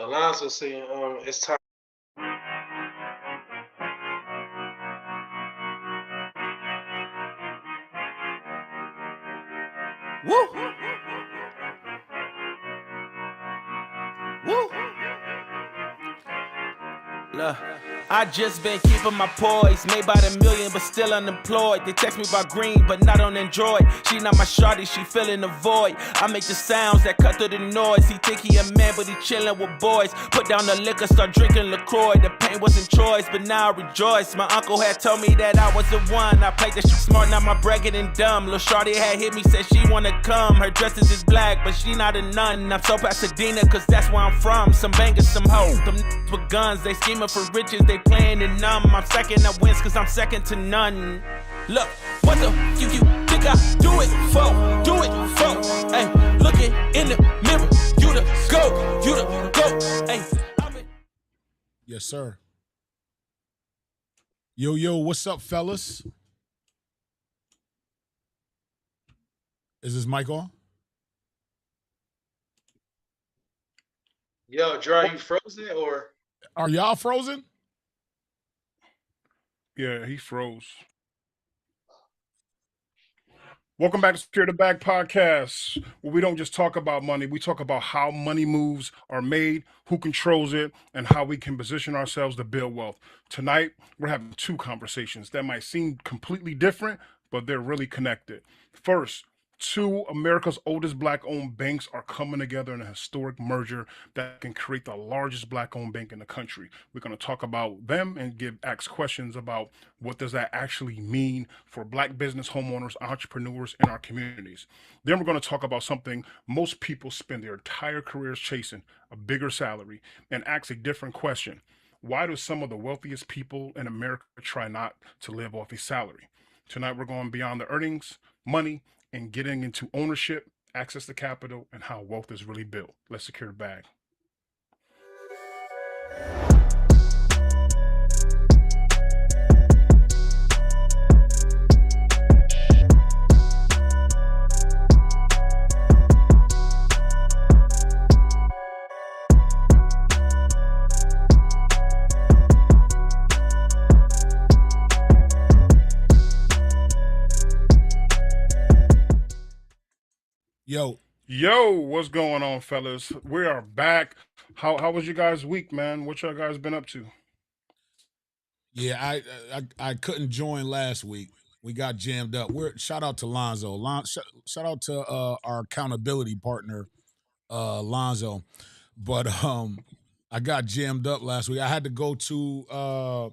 Alonzo saying, it's time. Woo! Woo! Look, I just been keeping my poise. Made by the million, but still unemployed. They text me about green, but not on Android. She not my shawty, she filling the void. I make the sounds that cut through the noise. He think he a man, but he chillin' with boys. Put down the liquor, start drinking LaCroix. The pain wasn't choice, but now I rejoice. My uncle had told me that I was the one. I played the shit smart, now my bragging and dumb. Lil' shawty had hit me, said she wanna come. Her dresses is black, but she not a nun. I'm so Pasadena, cause that's where I'm from. Some bangers, some hoes, them with guns. They scheming for riches, they playing it numb. I'm second, I wins cause I'm second to none. Look, what the you think I do it for? Do it for? Hey, looking in the mirror, you the go, hey. Yes, sir. Yo, what's up, fellas? Is this mic on? Yo, Dry, you frozen or? Are y'all frozen? Yeah, he froze. Welcome back to Secure the Bag Podcast, where we don't just talk about money, we talk about how money moves are made, who controls it, and how we can position ourselves to build wealth. Tonight, we're having two conversations that might seem completely different, but they're really connected. First, two America's oldest black-owned banks are coming together in a historic merger that can create the largest black-owned bank in the country. We're going to talk about them and ask questions about what does that actually mean for black business homeowners, entrepreneurs in our communities. Then we're going to talk about something most people spend their entire careers chasing, a bigger salary, and ask a different question. Why do some of the wealthiest people in America try not to live off a salary? Tonight, we're going beyond the earnings, money, and getting into ownership, access to capital, and how wealth is really built. Let's secure the bag. Yo, what's going on, fellas? We are back. How was you guys' week, man? What y'all guys been up to? Yeah, I couldn't join last week. We got jammed up. Shout out to Lonzo. Shout out to our accountability partner, Lonzo. But I got jammed up last week. I had to go to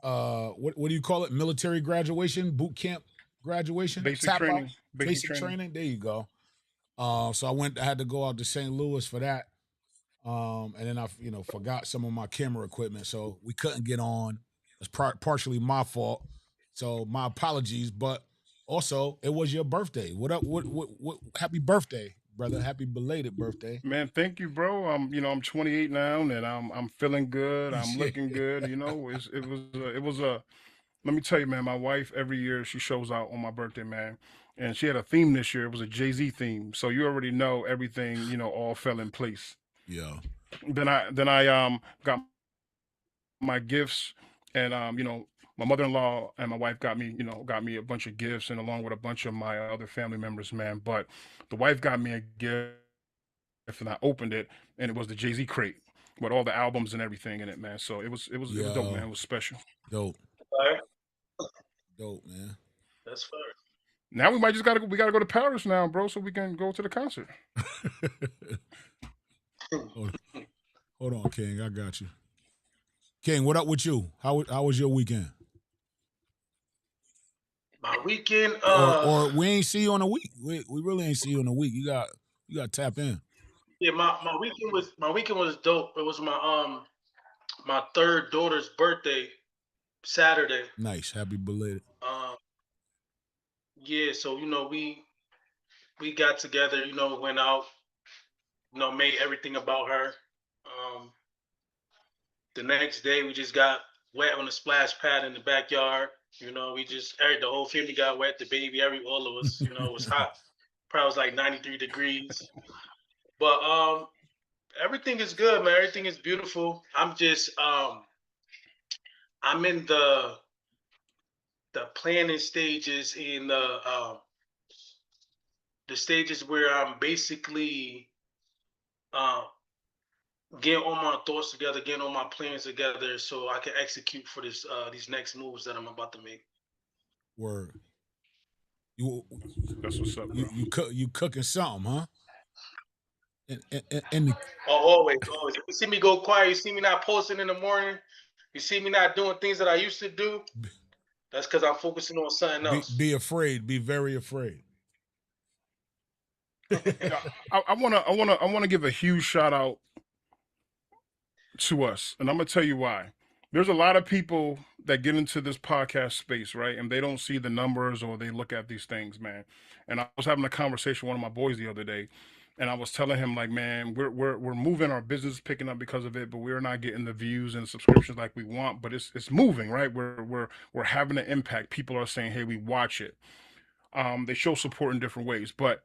what do you call it? Military graduation, boot camp graduation, Basic training. Basic training. There you go. So I had to go out to St. Louis for that. And then I, forgot some of my camera equipment, so we couldn't get on. It's partially my fault, so my apologies. But also, it was your birthday. What up? What? Happy birthday, brother! Happy belated birthday, man. Thank you, bro. I'm 28 now, and I'm feeling good. I'm looking good. It was a. Let me tell you, man. My wife every year she shows out on my birthday, man. And she had a theme this year. It was a Jay-Z theme. So you already know everything, all fell in place. Yeah. Then I got my gifts, and my mother-in-law and my wife got me a bunch of gifts, and along with a bunch of my other family members, man. But the wife got me a gift, and I opened it, and it was the Jay-Z crate with all the albums and everything in it, man. So it was dope, man. It was special. Dope. All right. Dope, man. That's fair. Now we gotta go to Paris now, bro, so we can go to the concert. Hold on, King. I got you. King, what up with you? How was your weekend? My weekend, or we ain't see you in a week. We really ain't see you in a week. You got to tap in. Yeah, my weekend was dope. It was my third daughter's birthday, Saturday. Nice, happy belated. Yeah, so we got together, went out, made everything about her. The next day we just got wet on the splash pad in the backyard. The whole family got wet, the baby, all of us, it was hot. Probably was like 93 degrees. But Everything is good, man. Everything is beautiful. I'm just I'm in the planning stages in the stages where I'm basically uh, getting all my thoughts together, getting all my plans together, so I can execute for these next moves that I'm about to make. Word. You That's what's up, bro. you cooking something, huh? And the, Oh, always, always. If you see me go quiet, you see me not posting in the morning, you see me not doing things that I used to do, that's because I'm focusing on something else. be afraid. Be very afraid. Yeah, I wanna give a huge shout out to us, and I'm gonna tell you why. There's a lot of people that get into this podcast space, right? And they don't see the numbers or they look at these things, man. And I was having a conversation with one of my boys the other day, and I was telling him like, man, we're moving, our business is picking up because of it, but we're not getting the views and subscriptions like we want. But it's moving, right? We're having an impact. People are saying, hey, we watch it. They show support in different ways, but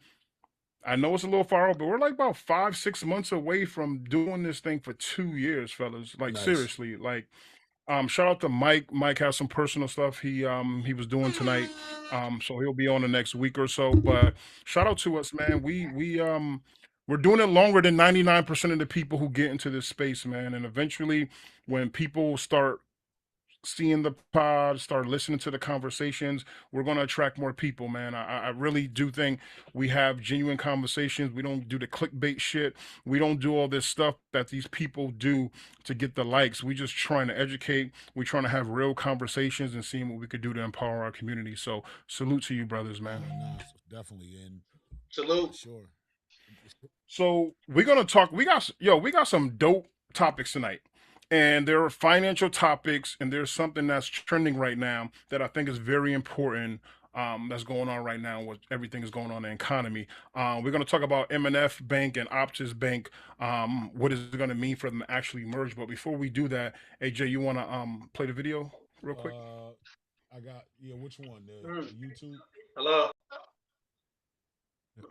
I know it's a little far off, but we're like about 5-6 months away from doing this thing for 2 years, fellas. Like Nice. seriously, like shout out to Mike. Mike has some personal stuff he was doing tonight. So he'll be on the next week or so. But shout out to us, man. We're doing it longer than 99% of the people who get into this space, man. And eventually when people start seeing the pod, start listening to the conversations, we're going to attract more people, man. I really do think we have genuine conversations. We don't do the clickbait shit. We don't do all this stuff that these people do to get the likes. We just trying to educate. We're trying to have real conversations and seeing what we could do to empower our community. So salute to you, brothers, man. Nah, definitely. And Salute. sure. So we're gonna talk. We got some dope topics tonight. And there are financial topics, and there's something that's trending right now that I think is very important. That's going on right now with everything is going on in the economy. We're going to talk about M&F Bank and Optus Bank. What is it going to mean for them to actually merge? But before we do that, AJ, you want to play the video real quick? I got which one? The YouTube? Hello.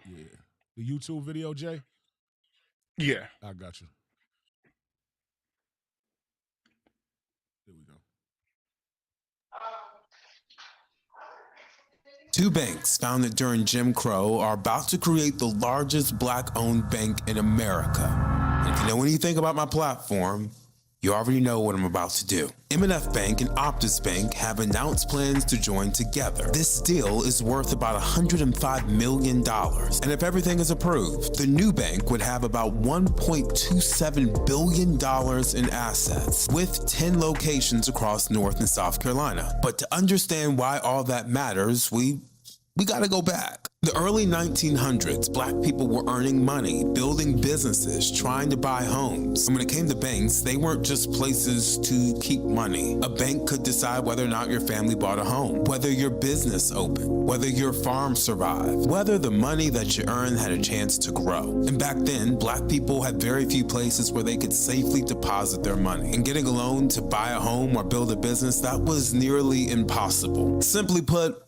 Yeah. The YouTube video, Jay? Yeah. I got you. There we go. Two banks founded during Jim Crow are about to create the largest black-owned bank in America. And if you know anything about my platform, you already know what I'm about to do. M&F Bank and Optus Bank have announced plans to join together. This deal is worth about $105 million. And if everything is approved, the new bank would have about $1.27 billion in assets, with 10 locations across North and South Carolina. But to understand why all that matters, we gotta go back. The early 1900s, black people were earning money, building businesses, trying to buy homes. And when it came to banks, they weren't just places to keep money. A bank could decide whether or not your family bought a home, whether your business opened, whether your farm survived, whether the money that you earned had a chance to grow. And back then, black people had very few places where they could safely deposit their money. And getting a loan to buy a home or build a business, that was nearly impossible. Simply put,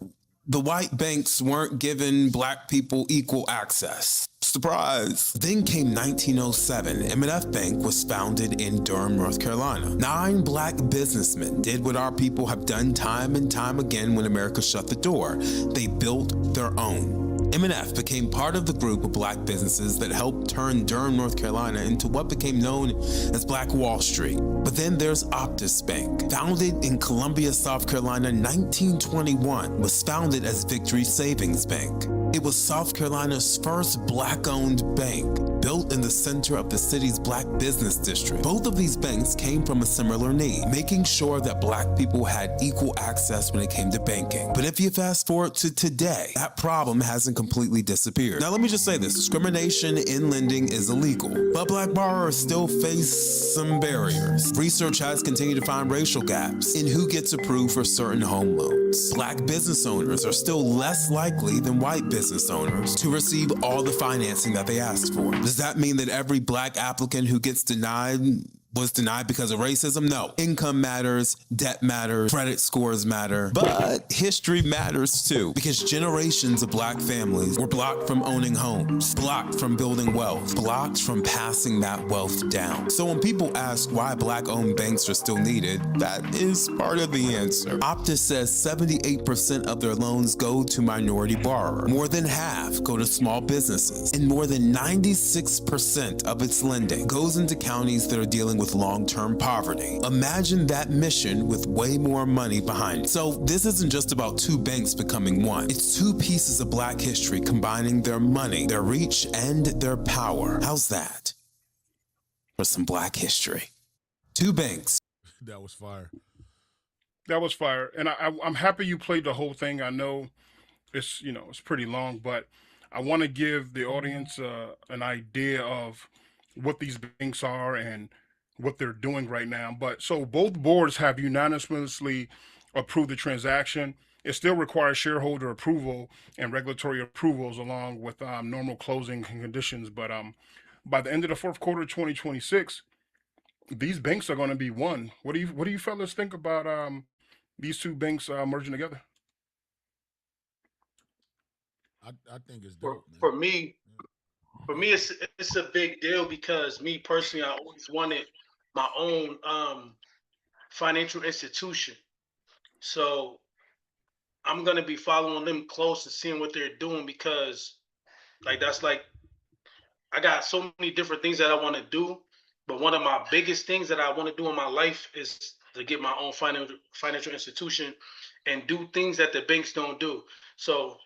the white banks weren't giving black people equal access. Surprise! Then came 1907. M&F Bank was founded in Durham, North Carolina. 9 black businessmen did what our people have done time and time again when America shut the door. They built their own. M&F became part of the group of black businesses that helped turn Durham, North Carolina into what became known as Black Wall Street. But then there's Optus Bank. Founded in Columbia, South Carolina, 1921, was founded as Victory Savings Bank. It was South Carolina's first black-owned bank, built in the center of the city's black business district. Both of these banks came from a similar need, making sure that black people had equal access when it came to banking. But if you fast forward to today, that problem hasn't completely disappeared. Now let me just say this, discrimination in lending is illegal, but black borrowers still face some barriers. Research has continued to find racial gaps in who gets approved for certain home loans. Black business owners are still less likely than white business owners to receive all the financing that they asked for. Does that mean that every black applicant who gets denied Was denied because of racism? No. Income matters, debt matters, credit scores matter, but history matters too, because generations of black families were blocked from owning homes, blocked from building wealth, blocked from passing that wealth down. So when people ask why black-owned banks are still needed, that is part of the answer. Optus says 78% of their loans go to minority borrowers, more than half go to small businesses, and more than 96% of its lending goes into counties that are dealing with long-term poverty. Imagine that mission with way more money behind it. So this isn't just about two banks becoming one. It's two pieces of black history combining their money, their reach, and their power. How's that for some black history? Two banks. That was fire. That was fire, and I'm happy you played the whole thing. I know it's pretty long, but I want to give the audience an idea of what these banks are and what they're doing right now. But so both boards have unanimously approved the transaction. It still requires shareholder approval and regulatory approvals along with normal closing conditions. But by the end of the fourth quarter 2026, these banks are going to be one. What do you fellas think about these two banks merging together? I think it's For dope, man. for me, it's a big deal because me personally, I always wanted my own financial institution. So I'm gonna be following them close and seeing what they're doing because like that's like I got so many different things that I want to do, but one of my biggest things that I want to do in my life is to get my own financial institution and do things that the banks don't do. So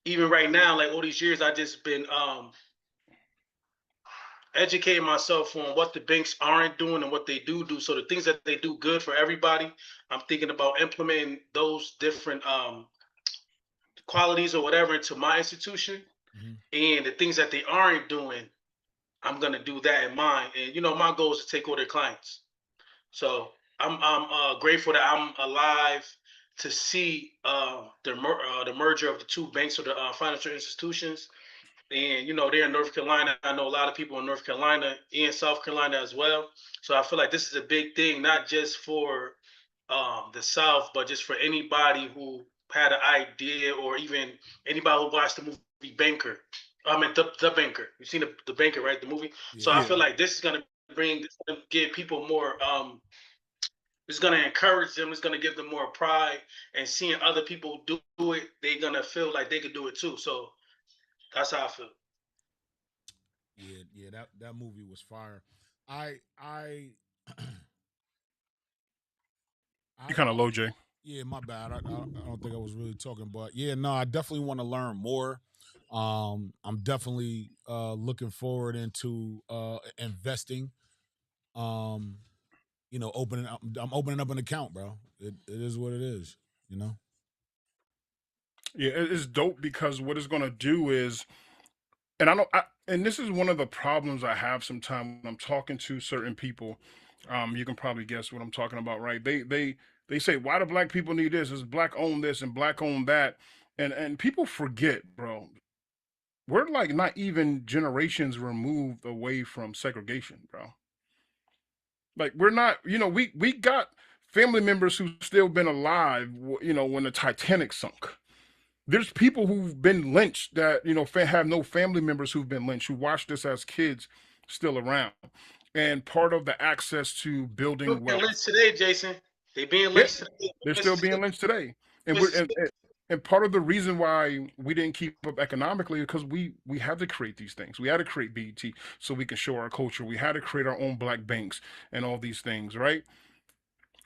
even right now, like all these years, I just been educating myself on what the banks aren't doing and what they do do. So the things that they do good for everybody, I'm thinking about implementing those different qualities or whatever into my institution. Mm-hmm. And the things that they aren't doing, I'm gonna do that in mine. And my goal is to take all their clients. So I'm grateful that I'm alive to see the merger of the two banks or the financial institutions. And they're in North Carolina. I know a lot of people in North Carolina and South Carolina as well. So I feel like this is a big thing, not just for the South, but just for anybody who had an idea, or even anybody who watched the movie Banker. I mean, the Banker. You've seen the Banker, right? The movie. So I Yeah. Yeah. feel like this is gonna give people more. It's gonna encourage them. It's gonna give them more pride, and seeing other people do it, they're gonna feel like they could do it too. So that's how I feel. Yeah, that movie was fire. I You I kind of low, Jay. yeah, my bad. I don't think I was really talking, but yeah, no, I definitely want to learn more. I'm definitely looking forward into investing. Um, I'm opening up an account, bro. It is what it is, you know. Yeah, it's dope because what it's going to do is, and I know, and this is one of the problems I have sometimes when I'm talking to certain people. You can probably guess what I'm talking about, right? They say, why do black people need this? Is black own this and black own that, and people forget, bro. We're like not even generations removed away from segregation, bro. Like we're not, we got family members who've still been alive, when the Titanic sunk. There's people who've been lynched that have no family members who've been lynched who watched this as kids still around, and part of the access to They're building being wealth. lynched today, Jason. They being Yeah, lynched today. they're still being lynched today, and we're Lynched today. and part of the reason why we didn't keep up economically is because we had to create these things. We had to create BET so we can show our culture. We had to create our own black banks and all these things, right?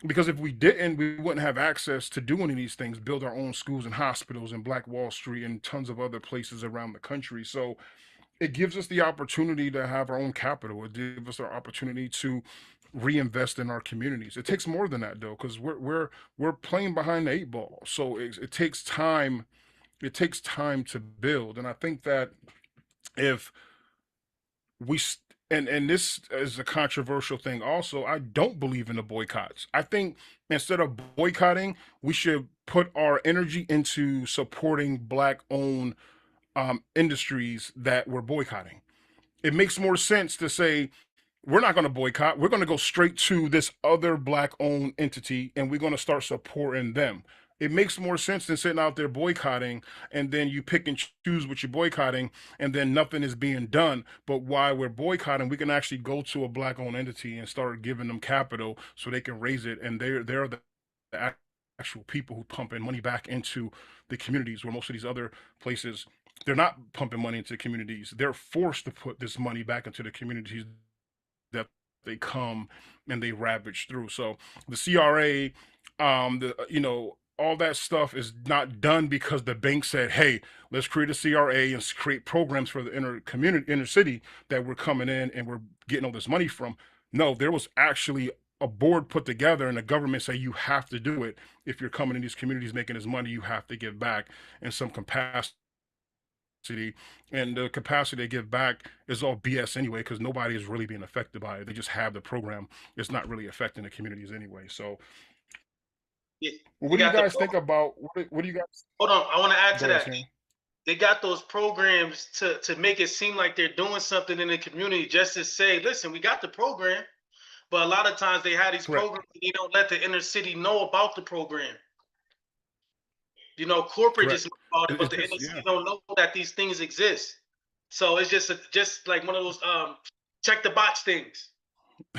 Because if we didn't, we wouldn't have access to do any of these things, build our own schools and hospitals in Black Wall Street and tons of other places around the country. So it gives us the opportunity to have our own capital. It gives us our opportunity to reinvest in our communities. It takes more than that though, because we're playing behind the eight ball. So it takes time. It takes time to build, and I think that if we and this is a controversial thing also, I don't believe in the boycotts. I think instead of boycotting, we should put our energy into supporting black owned industries that we're boycotting. It makes more sense to say we're not going to boycott. We're going to go straight to this other black owned entity and we're going to start supporting them. It makes more sense than sitting out there boycotting and then you pick and choose what you're boycotting and then nothing is being done. But while we're boycotting, we can actually go to a black owned entity and start giving them capital so they can raise it. And they're the actual people who pump in money back into the communities where most of these other places they're not pumping money into communities. They're forced to put this money back into the communities that they come and they ravage through. So the CRA, the all that stuff is not done because the bank said, "Hey, let's create a CRA and create programs for the inner city that we're coming in and we're getting all this money from." No, there was actually a board put together and the government say you have to do it. If you're coming in these communities making this money, you have to give back in some capacity, and the capacity they give back is all BS anyway because nobody is really being affected by it. They just have the program. It's not really affecting the communities anyway. So, Yeah, what they do you got the guys think about? What do you guys? hold on. I want to add Go to ahead, that. Sam. They got those programs to make it seem like they're doing something in the community, just to say, listen, we got the program. But a lot of times they have these Correct. programs and they don't let the inner city know about the program. Corporate just Correct. know about it, but It's the just inner city yeah. don't know that these things exist. So it's just like one of those check the box things.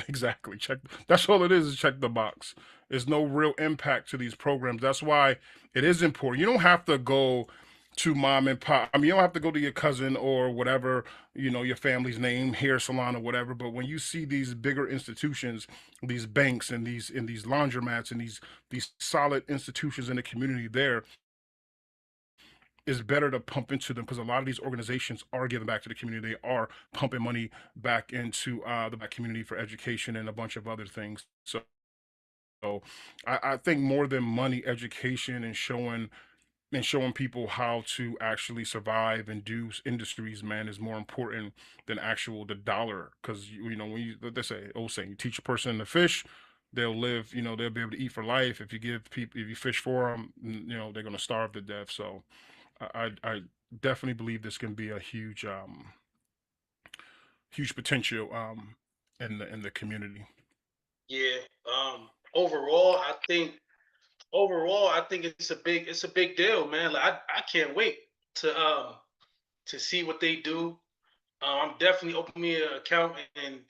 Exactly. Check. That's all it is check the box. There's no real impact to these programs. That's why it is important. You don't have to go to mom and pop. I mean, you don't have to go to your cousin or whatever, your family's name, hair salon or whatever. But when you see these bigger institutions, these banks and these laundromats and these solid institutions in the community there, it's better to pump into them because a lot of these organizations are giving back to the community. They are pumping money back into the black community for education and a bunch of other things. So I think more than money, education and showing people how to actually survive and do industries, man, is more important than actual the dollar. Because when they say old saying, you teach a person to fish, they'll live. They'll be able to eat for life. If you fish for them, they're gonna starve to death. So I definitely believe this can be a huge potential in the community. Yeah. Overall, I think it's a big deal, man. Like I can't wait to see what they do. I'm definitely opening me an account and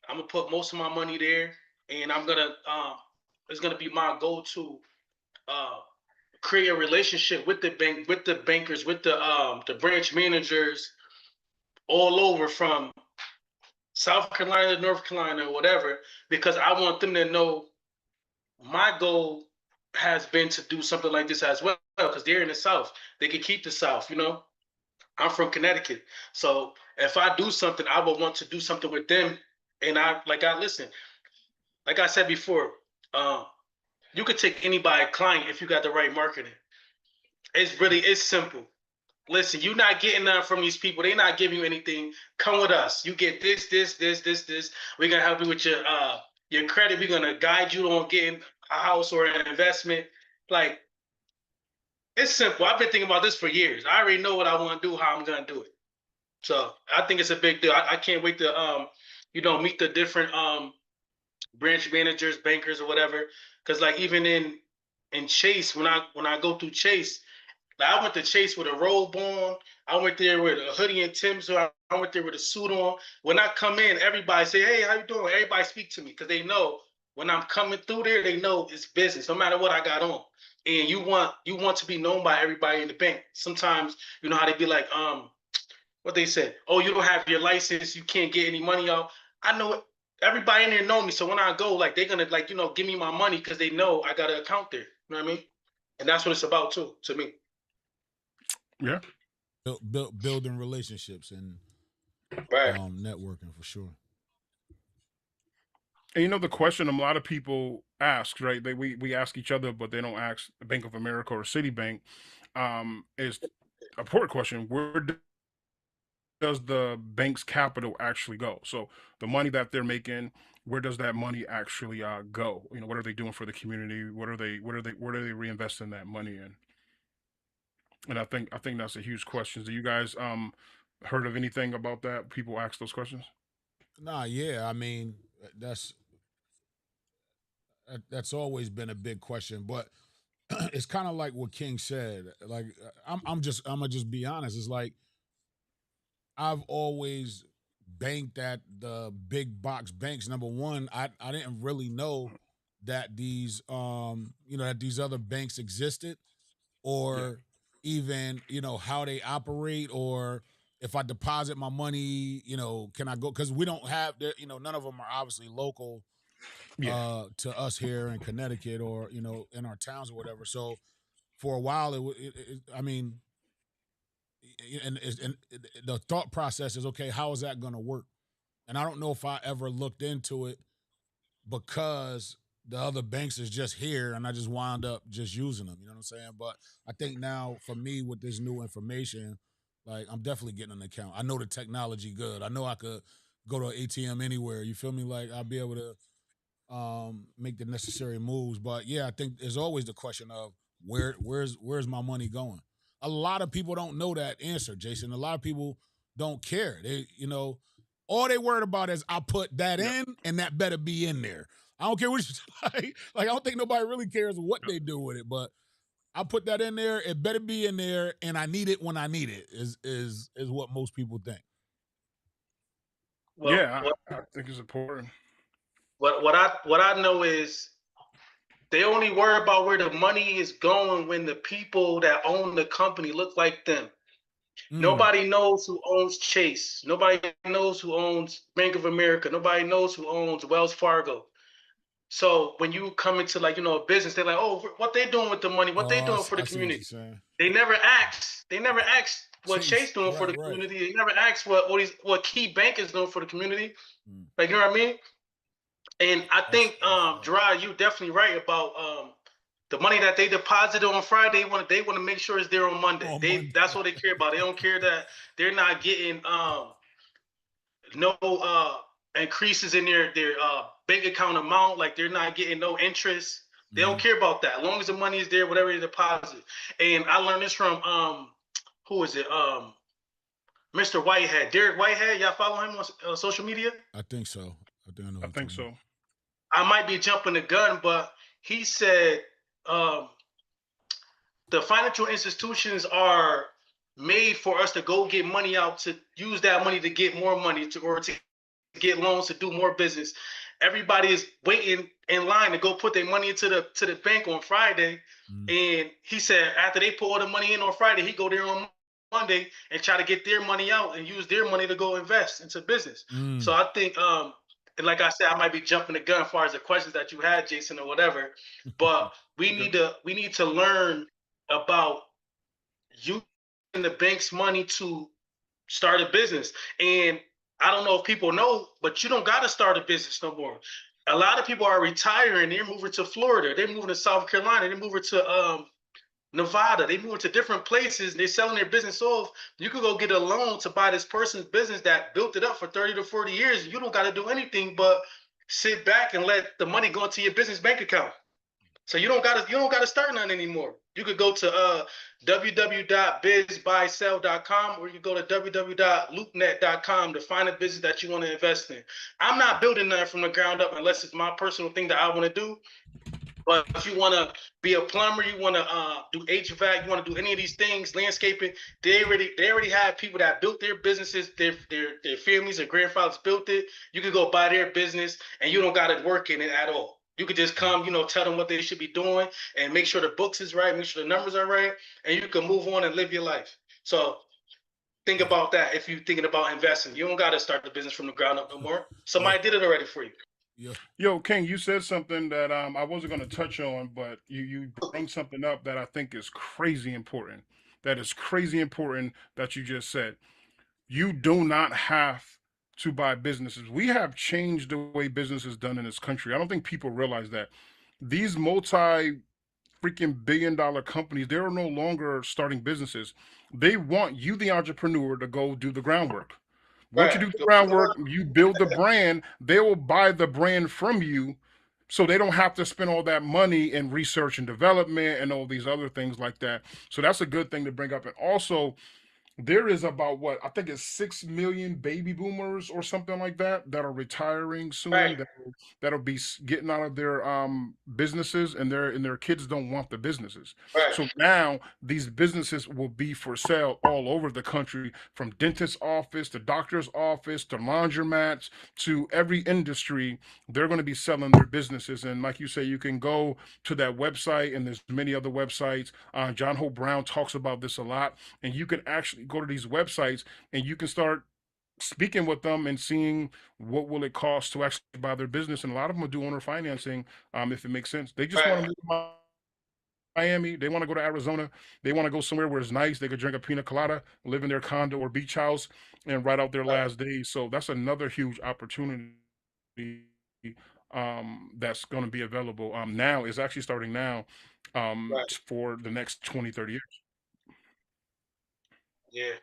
I'm gonna put most of my money there, and it's gonna be my goal to uh create a relationship with the bank, with the bankers, with the branch managers all over from South Carolina to North Carolina or whatever, because I want them to know my goal has been to do something like this as well, because they're in the South. They can keep the South. I'm from Connecticut. So if I do something, I would want to do something with them. And I listen, like I said before, um, you could take anybody client if you got the right marketing. It's simple. Listen, you're not getting nothing from these people. They're not giving you anything. Come with us. You get this. We're gonna help you with your credit. We're gonna guide you on getting a house or an investment. Like, it's simple. I've been thinking about this for years. I already know what I want to do, how I'm gonna do it. So I think it's a big deal. I can't wait to meet the different branch managers, bankers, or whatever. Because like even in Chase, when I go through Chase, like I went to Chase with a robe on. I went there with a hoodie and Tim's. So I went there with a suit on. When I come in, everybody say, "Hey, how you doing?" Everybody speak to me because they know when I'm coming through there, they know it's business, no matter what I got on. And you want to be known by everybody in the bank. Sometimes you know how they be like, what they said, "Oh, you don't have your license, you can't get any money out." I know it. Everybody in there know me, so when I go, like they're gonna give me my money because they know I got an account there. You know what I mean? And that's what it's about too, to me. Yeah. Building relationships and Right. networking for sure. And the question a lot of people ask, right? We ask each other, but they don't ask Bank of America or Citibank. Is a important question. Where does the bank's capital actually go? So the money that they're making, where does that money actually go? What are they doing for the community? Where are they reinvesting that money in? And I think that's a huge question. Do you guys heard of anything about that? People ask those questions. Nah, yeah. I mean, that's that's always been a big question, but it's kind of like what King said. Like, I'm gonna just be honest. It's like I've always banked at the big box banks. Number one, I didn't really know that these that these other banks existed, Yeah. or even how they operate, or if I deposit my money, can I go? Because we don't have there, none of them are obviously local Yeah. to us here in Connecticut, or in our towns or whatever. So for a while, I mean, and the thought process is, okay, how is that going to work? And I don't know if I ever looked into it, because the other banks is just here and I just wound up just using them. You know what I'm saying? But I think now for me, with this new information, like, I'm definitely getting an account. I know the technology good. I know I could go to an ATM anywhere. You feel me? Like, I'll be able to make the necessary moves. But yeah, I think there's always the question of where's my money going. A lot of people don't know that answer, Jason. A lot of people don't care. They all they worried about is, I put that Yep. in and that better be in there. I don't care what you like I don't think nobody really cares what they do with it, but I put that in there, it better be in there, and I need it when I need it, is what most people think. Well, Yeah, I think it's important. what I know is they only worry about where the money is going when the people that own the company look like them. Mm. Nobody knows who owns Chase. Nobody knows who owns Bank of America. Nobody knows who owns Wells Fargo. So when you come into, like, a business, they're like, oh, what they doing with the money? What they Oh, doing for the I see what you're community? saying. They never ask. They never ask what Chase doing for Right, the right. community. They never ask what Key Bank is doing for the community. Mm. Like, you know what I mean? And I That's think, facts. Gerard, you definitely right about the money that they deposited on Friday. They want to make sure it's there on Monday. On That's Monday. what they care about. They don't care that they're not getting no increases in their bank account amount. Like, they're not getting no interest. They don't Mhm. care about that. As long as the money is there, whatever they deposit. And I learned this from who is it? Mr. Whitehead, Derek Whitehead. Y'all follow him on social media? I think so. I think I know I what you're think talking about. so. I might be jumping the gun, but he said um, the financial institutions are made for us to go get money out, to use that money to get more money, or to get loans to do more business. Everybody is waiting in line to go put their money into the bank on Friday. Mm. And he said after they put all the money in on Friday, he go there on Monday and try to get their money out and use their money to go invest into business. So Mm. I think and like I said, I might be jumping the gun as far as the questions that you had, Jason, or whatever. But we Okay. need to learn about using the bank's money to start a business. And I don't know if people know, but you don't got to start a business no more. A lot of people are retiring. They're moving to Florida. They're moving to South Carolina. They're moving to Nevada. They moving to different places. They're selling their business off. You could go get a loan to buy this person's business that built it up for 30 to 40 years. You don't got to do anything but sit back and let the money go into your business bank account. So you don't gotta start none anymore. You could go to www.bizbuysell.com, or you could go to www.loopnet.com to find a business that you want to invest in. I'm not building nothing from the ground up unless it's my personal thing that I want to do. But if you want to be a plumber, you want to do HVAC, you want to do any of these things, landscaping, they already have people that built their businesses, their families, their grandfathers built it. You could go buy their business, and you don't got to work in it at all. You could just come, tell them what they should be doing, and make sure the books is right, make sure the numbers are right, and you can move on and live your life. So think about that if you're thinking about investing. You don't got to start the business from the ground up no more. Yeah. Somebody did it already for you. Yeah. Yo, King, you said something that I wasn't going to touch on, but you bring something up that I think is crazy important. That is crazy important that you just said. You do not have to buy businesses. We have changed the way business is done in this country. I don't think people realize that. These multi freaking billion-dollar companies, they're no longer starting businesses. They want you, the entrepreneur, to go do the groundwork. Once you Right. do the groundwork, you build the brand, they will buy the brand from you, so they don't have to spend all that money in research and development and all these other things like that. So that's a good thing to bring up. And also, there is about what I think it's 6 million baby boomers or something like that are retiring soon. Right, That'll be getting out of their businesses, and their kids don't want the businesses. right, So now these businesses will be for sale all over the country, from dentist's office to doctor's office to laundromats to every industry. They're going to be selling their businesses, and like you say, you can go to that website, and there's many other websites. John Hope Brown talks about this a lot, and you can actually go to these websites and you can start speaking with them and seeing what will it cost to actually buy their business. And a lot of them will do owner financing, if it makes sense. They just want to right. move to Miami. They want to go to Arizona. They want to go somewhere where it's nice. They could drink a pina colada, live in their condo or beach house, and write out their Right, last days. So that's another huge opportunity that's going to be available now. Is actually starting now, right. for the next 20, 30 years. Yeah,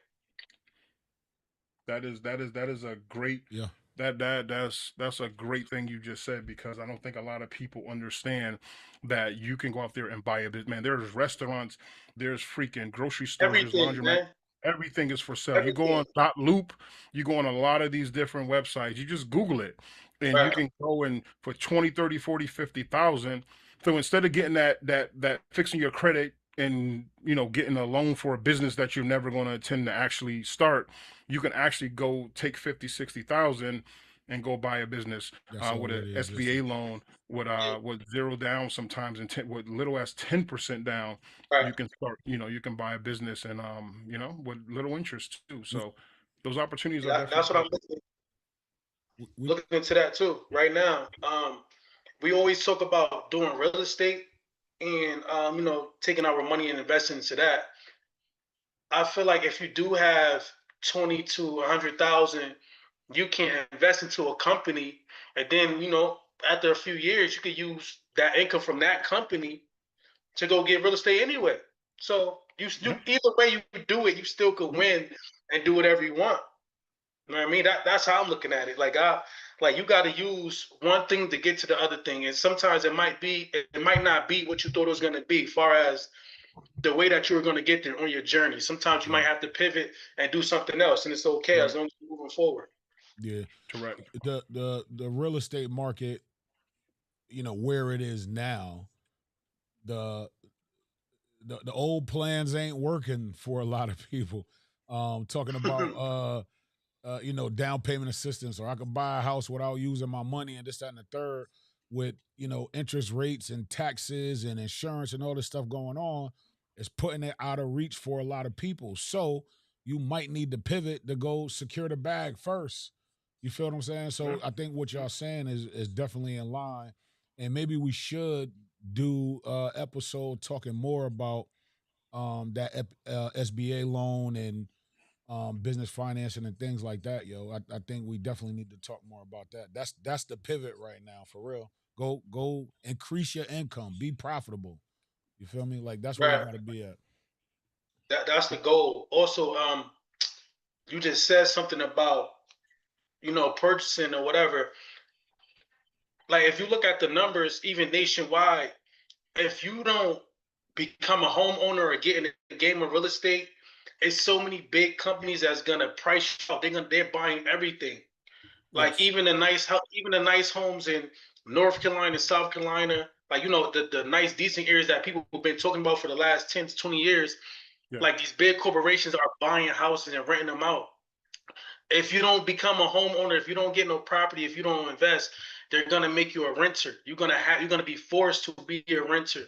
That is a great Yeah. that's a great thing you just said, because I don't think a lot of people understand that you can go out there and buy a bit. Man, there's restaurants, there's freaking grocery stores, there's everything, laundromat. man. Everything is for sale. You go Everything. on Dot Loop, you go on a lot of these different websites. You just Google it, and you Right, can go in for 20, 30, 40, 50,000. So instead of getting that fixing your credit and getting a loan for a business that you're never going to intend to actually start, you can actually go take 50, 60,000 and go buy a business That's with a already SBA existing. loan yeah, with zero down sometimes, and with little as 10% down. right. You can start, you can buy a business, and with little interest too. We, So those opportunities are That's definitely what I'm we looking into that too right now. We always talk about doing real estate and taking our money and investing into that. I feel like if you do have 20 to 100,000, you can invest into a company, and then after a few years, you could use that income from that company to go get real estate anyway. So yeah, either way you do it, you still could yeah, win and do whatever you want. You know what I mean? That's how I'm looking at it. Like you got to use one thing to get to the other thing, and sometimes it might not be what you thought it was going to be, far as the way that you were going to get there on your journey. Sometimes you yeah, might have to pivot and do something else, and it's okay as right, long as you're moving forward. yeah. correct, The real estate market, where it is now, the the old plans ain't working for a lot of people. Talking about down payment assistance, or I could buy a house without using my money and this, that, and the third, with interest rates and taxes and insurance and all this stuff going on, is putting it out of reach for a lot of people. So you might need to pivot to go secure the bag first. You feel what I'm saying? yeah, So I think what y'all saying is definitely in line. And maybe we should do episode talking more about SBA loan and business financing and things like that, yo. I think we definitely need to talk more about that. That's the pivot right now, for real. Go increase your income, be profitable. You feel me? Like that's where we Right. got to be at. That's the goal. Also, you just said something about purchasing or whatever. Like if you look at the numbers, even nationwide, if you don't become a homeowner or get in the game of real estate, it's so many big companies that's gonna price you out. They're buying everything. Like yes, even the nice homes in North Carolina, South Carolina, like the nice decent areas that people have been talking about for the last 10 to 20 years. yeah, Like these big corporations are buying houses and renting them out. If you don't become a homeowner, if you don't get no property, if you don't invest, they're gonna make you a renter. You're gonna be forced to be a renter,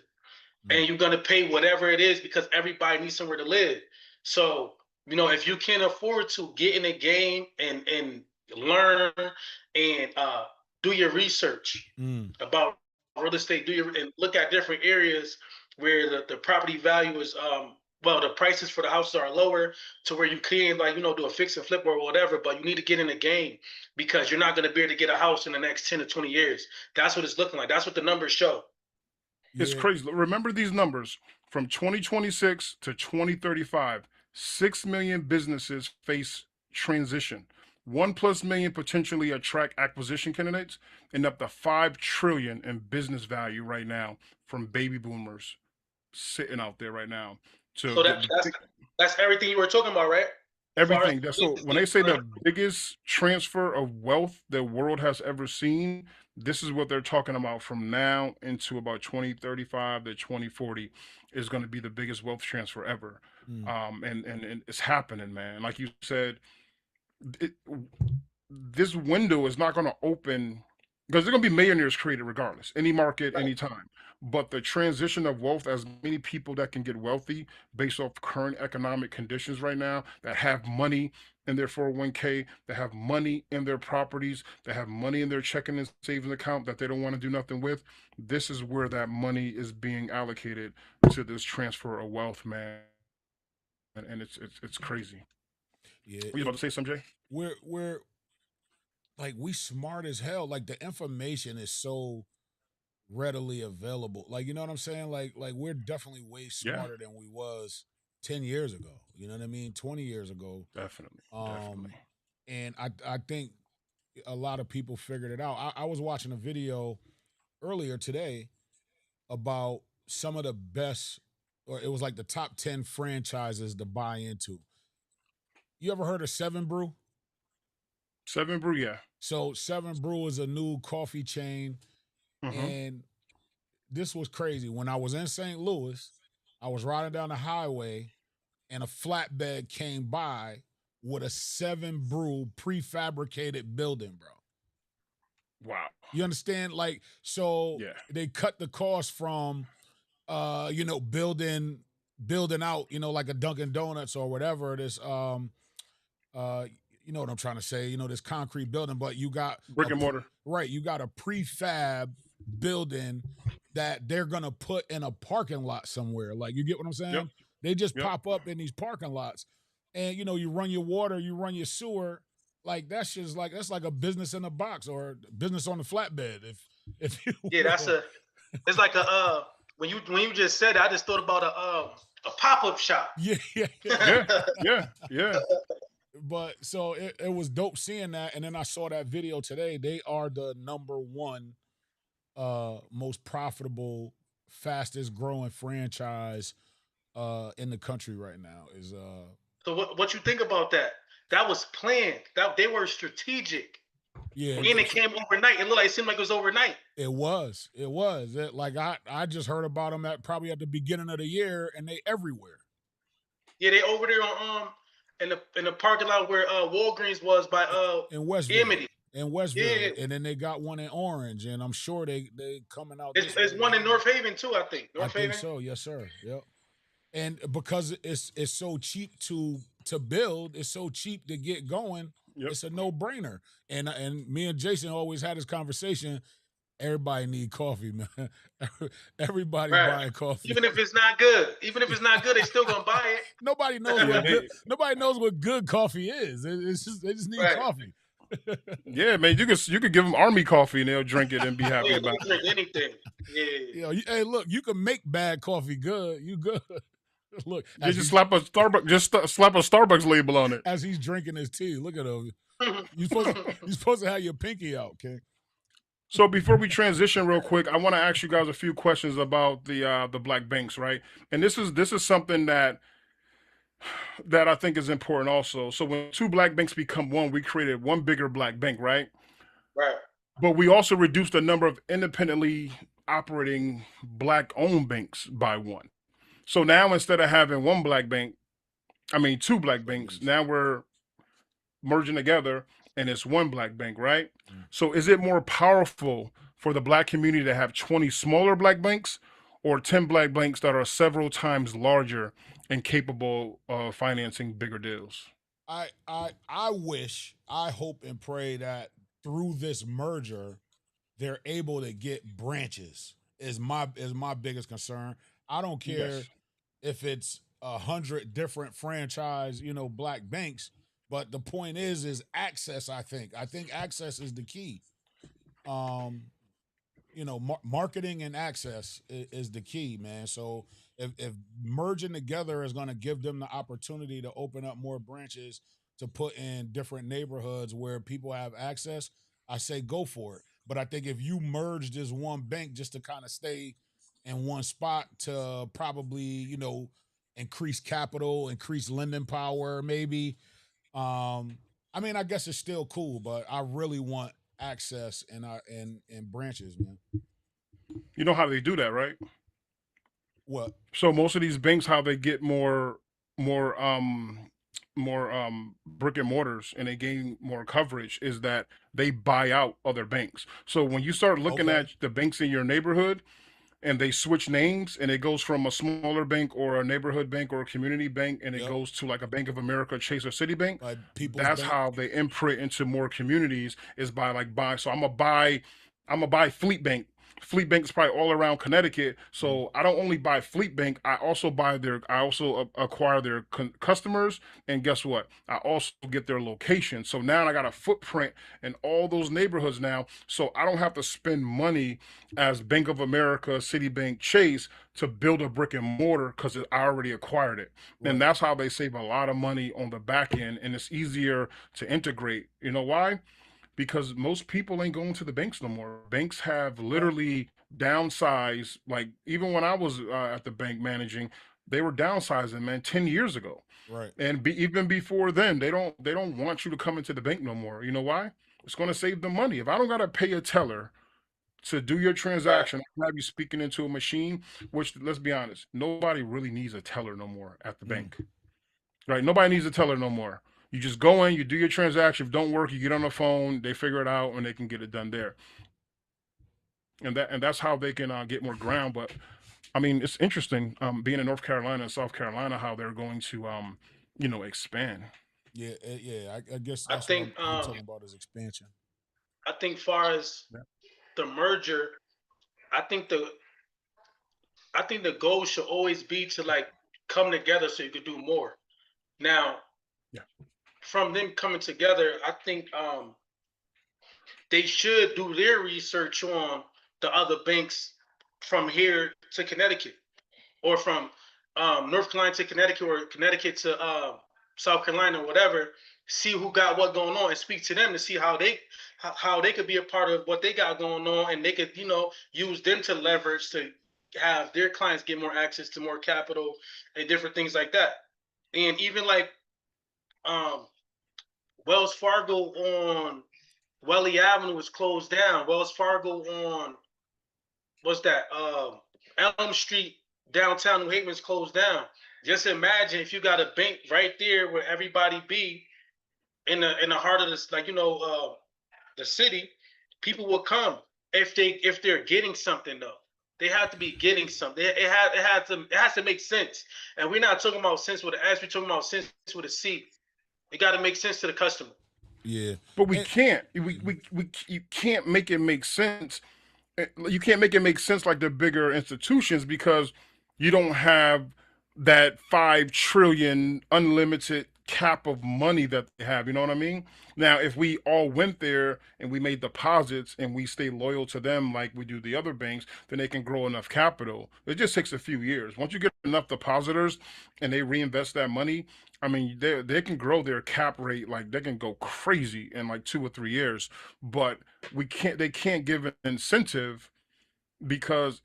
Mm. and you're gonna pay whatever it is because everybody needs somewhere to live. So if you can afford to get in the game and learn and do your research Mm. about real estate, and look at different areas where the property value is the prices for the houses are lower, to where you can do a fix and flip or whatever, but you need to get in the game because you're not going to be able to get a house in the next 10 to 20 years. That's what it's looking like. That's what the numbers show. it's Yeah, crazy. Remember these numbers from 2026 to 2035. 6 million businesses face transition. 1+ million potentially attract acquisition candidates, and up to 5 trillion in business value right now from baby boomers sitting out there right now. To So the, that's everything you were talking about, right? Far as Everything. That's so when they say the biggest transfer of wealth the world has ever seen, this is what they're talking about from now into about 2035 to 2040 is going to be the biggest wealth transfer ever. Mm. And it's happening, man. Like you said, it, this window is not going to open because there's going to be millionaires created regardless, any market, right. anytime. But the transition of wealth, as many people that can get wealthy based off current economic conditions right now, that have money in their 401k, that have money in their properties, that have money in their checking and savings account that they don't want to do nothing with, this is where that money is being allocated to this transfer of wealth, man. And it's crazy. Yeah, Were you about to say something, Jay? we're like we smart as hell. Like the information is so readily available. Like you know what I'm saying? Like we're definitely way Yeah, smarter than we was 10 years ago. You know what I mean? 20 years ago. definitely, Um definitely. and I think a lot of people figured it out. I was watching a video earlier today about some of the best, or it was like the top 10 franchises to buy into. You ever heard of Seven Brew? Seven Brew, yeah. So Seven Brew is a new coffee chain, Mm-hmm. and this was crazy. When I was in St. Louis, I was riding down the highway, and a flatbed came by with a Seven Brew prefabricated building, bro. Wow. You understand? Like, so Yeah. they cut the cost from building out, like a Dunkin' Donuts or whatever, this uh you know what I'm trying to say, this concrete building, but you got Brick and mortar. right, you got a prefab building that they're gonna put in a parking lot somewhere. Like, you get what I'm Yep. saying? They just Yep. pop up in these parking lots, and you run your water, you run your sewer. Like, that's like a business in a box, or business on the flatbed, if you Yeah, will. it's like when you just said it, I just thought about a pop-up shop. Yeah, yeah, Yeah. Yeah. Yeah. But so it was dope seeing that, and then I saw that video today. They are the number one most profitable, fastest growing franchise in the country right now. Is So what you think about that? That was planned. That they were strategic, yeah, and it came overnight. It seemed like it was overnight. it was. Like I just heard about them at the beginning of the year, and they everywhere Yeah, they over there on in the parking lot where Walgreens was by in Westville. Amity. In Yeah, Westville, and then they got one in Orange, and I'm sure they coming out it's, this it's way one as in well. North Haven too. I think I North think Haven. so. Yes, sir. Yep. And because it's so cheap to build, it's so cheap to get going. Yep. It's a no brainer. And me and Jason always had this conversation. Everybody need coffee, man. Everybody Right. buying coffee. Even if it's not good, they still gonna buy it. Nobody knows Yeah, nobody knows what good coffee is. It's just they just need Right. coffee. Yeah, man. You could give them army coffee and they'll drink it and be happy Yeah, about they it. drink anything. Yeah. Hey, look, you can make bad coffee good. You good. Look, You just slap a Starbucks label on it. as he's drinking his tea. Look at him. You're supposed to have your pinky out, okay? So before we transition real quick, I want to ask you guys a few questions about the black banks, right? And this is something that I think is important also. So when two black banks become one, we created one bigger black bank, right? Right. But we also reduced the number of independently operating black owned banks by one. So now instead of having two black banks, now we're merging together and it's one black bank, right? So is it more powerful for the black community to have 20 smaller black banks or 10 black banks that are several times larger and capable of financing bigger deals? I wish, I hope and pray that through this merger, they're able to get branches. Is my biggest concern. I don't care Yes. if it's 100 different franchise, black banks, but the point is access. I think access is the key. Um, marketing and access is the key, man. So if merging together is going to give them the opportunity to open up more branches to put in different neighborhoods where people have access, I say go for it. But I think if you merge this one bank just to kind of stay in one spot to probably, increase capital, increase lending power, maybe, I mean, I guess it's still cool, but I really want access in branches, man. You know how they do that, right? What? So most of these banks, how they get more brick and mortars and they gain more coverage is that they buy out other banks. So when you start looking Okay. at the banks in your neighborhood and they switch names and it goes from a smaller bank or a neighborhood bank or a community bank and it Yep. goes to like a Bank of America, Chase or Citibank, Like People's that's Bank. how they imprint into more communities is by like buy. So I'm gonna buy Fleet Bank. Fleet Bank is probably all around Connecticut, Mhm. so I don't only buy Fleet Bank. I also acquire their customers, and guess what? I also get their location. So now I got a footprint in all those neighborhoods now, so I don't have to spend money as Bank of America, Citibank, Chase to build a brick and mortar because I already acquired it. And Right. that's how they save a lot of money on the back end, and it's easier to integrate. You know why? Because most people ain't going to the banks no more. Banks have Right. literally downsized. Like even when I was at the bank managing, they were downsizing, man, 10 years ago. Right. And even before then, they don't want you to come into the bank no more. You know why? It's going to save them money. If I don't got to pay a teller to do your Right. transaction, I have you speaking into a machine. Which, let's be honest, nobody really needs a teller no more at the Mm. bank. Right? Nobody needs a teller no more. You just go in, you do your transaction. If it don't work, you get on the phone, they figure it out, and they can get it done there. And that's how they can get more ground. But I mean, it's interesting being in North Carolina and South Carolina how they're going to expand. Yeah. Yeah. I guess I that's what think I'm talking about is expansion. I think far as Yeah. the merger, I think the I think the goal should always be to like come together so you could do more. Now, Yeah. from them coming together, I think they should do their research on the other banks from here to Connecticut, or from North Carolina to Connecticut, or Connecticut to South Carolina, or whatever. See who got what going on, and speak to them to see how they could be a part of what they got going on, and they could use them to leverage to have their clients get more access to more capital and different things like that. And even like um, Wells Fargo on Welly Avenue was closed down. Wells Fargo on what's that? Elm Street downtown New Haven is closed down. Just imagine if you got a bank right there where everybody be in the heart of this, like the city. People will come if they're getting something though. They have to be getting something. It has to make sense. And we're not talking about sense with an S. We're talking about sense with a C. It got to make sense to the customer. Yeah. But we And, can't. We you can't make it make sense. You can't make it make sense like the bigger institutions because you don't have that 5 trillion unlimited cap of money that they have. You know what I mean? Now, if we all went there and we made deposits and we stay loyal to them like we do the other banks, then they can grow enough capital. It just takes a few years. Once you get enough depositors and they reinvest that money, I mean, they can grow their cap rate like they can go crazy in like 2 or 3 years. But we can't. They can't give an incentive because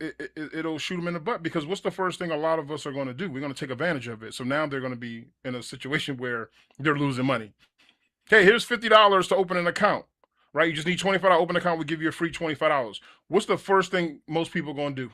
it'll shoot them in the butt. Because what's the first thing a lot of us are going to do? We're going to take advantage of it. So now they're going to be in a situation where they're losing money. Hey, here's $50 to open an account. Right? You just need 25 to open an account. We give you a free $25. What's the first thing most people going to do?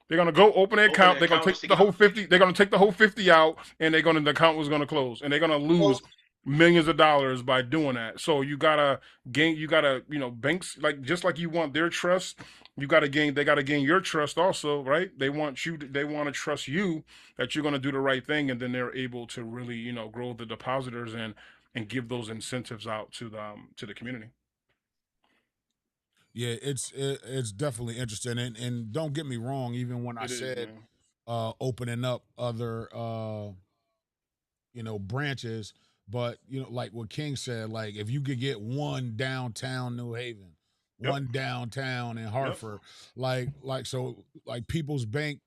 They're gonna go open an Open an account. They're gonna account take just to the get. whole 50. They're gonna take the whole 50 out, and the account was gonna close, and they're gonna lose Well, millions of dollars by doing that. So you gotta gain. You gotta banks like just like you want their trust. You gotta gain. They gotta gain your trust also, right? They want you. They want to trust you that you're gonna do the right thing, and then they're able to really grow the depositors and give those incentives out to the community. yeah, it's definitely interesting. And don't get me wrong, even when I It is, said man. opening up other branches, but like what King said, like if you could get one downtown New Haven, Yep. one downtown in Yep. Hartford, like People's Bank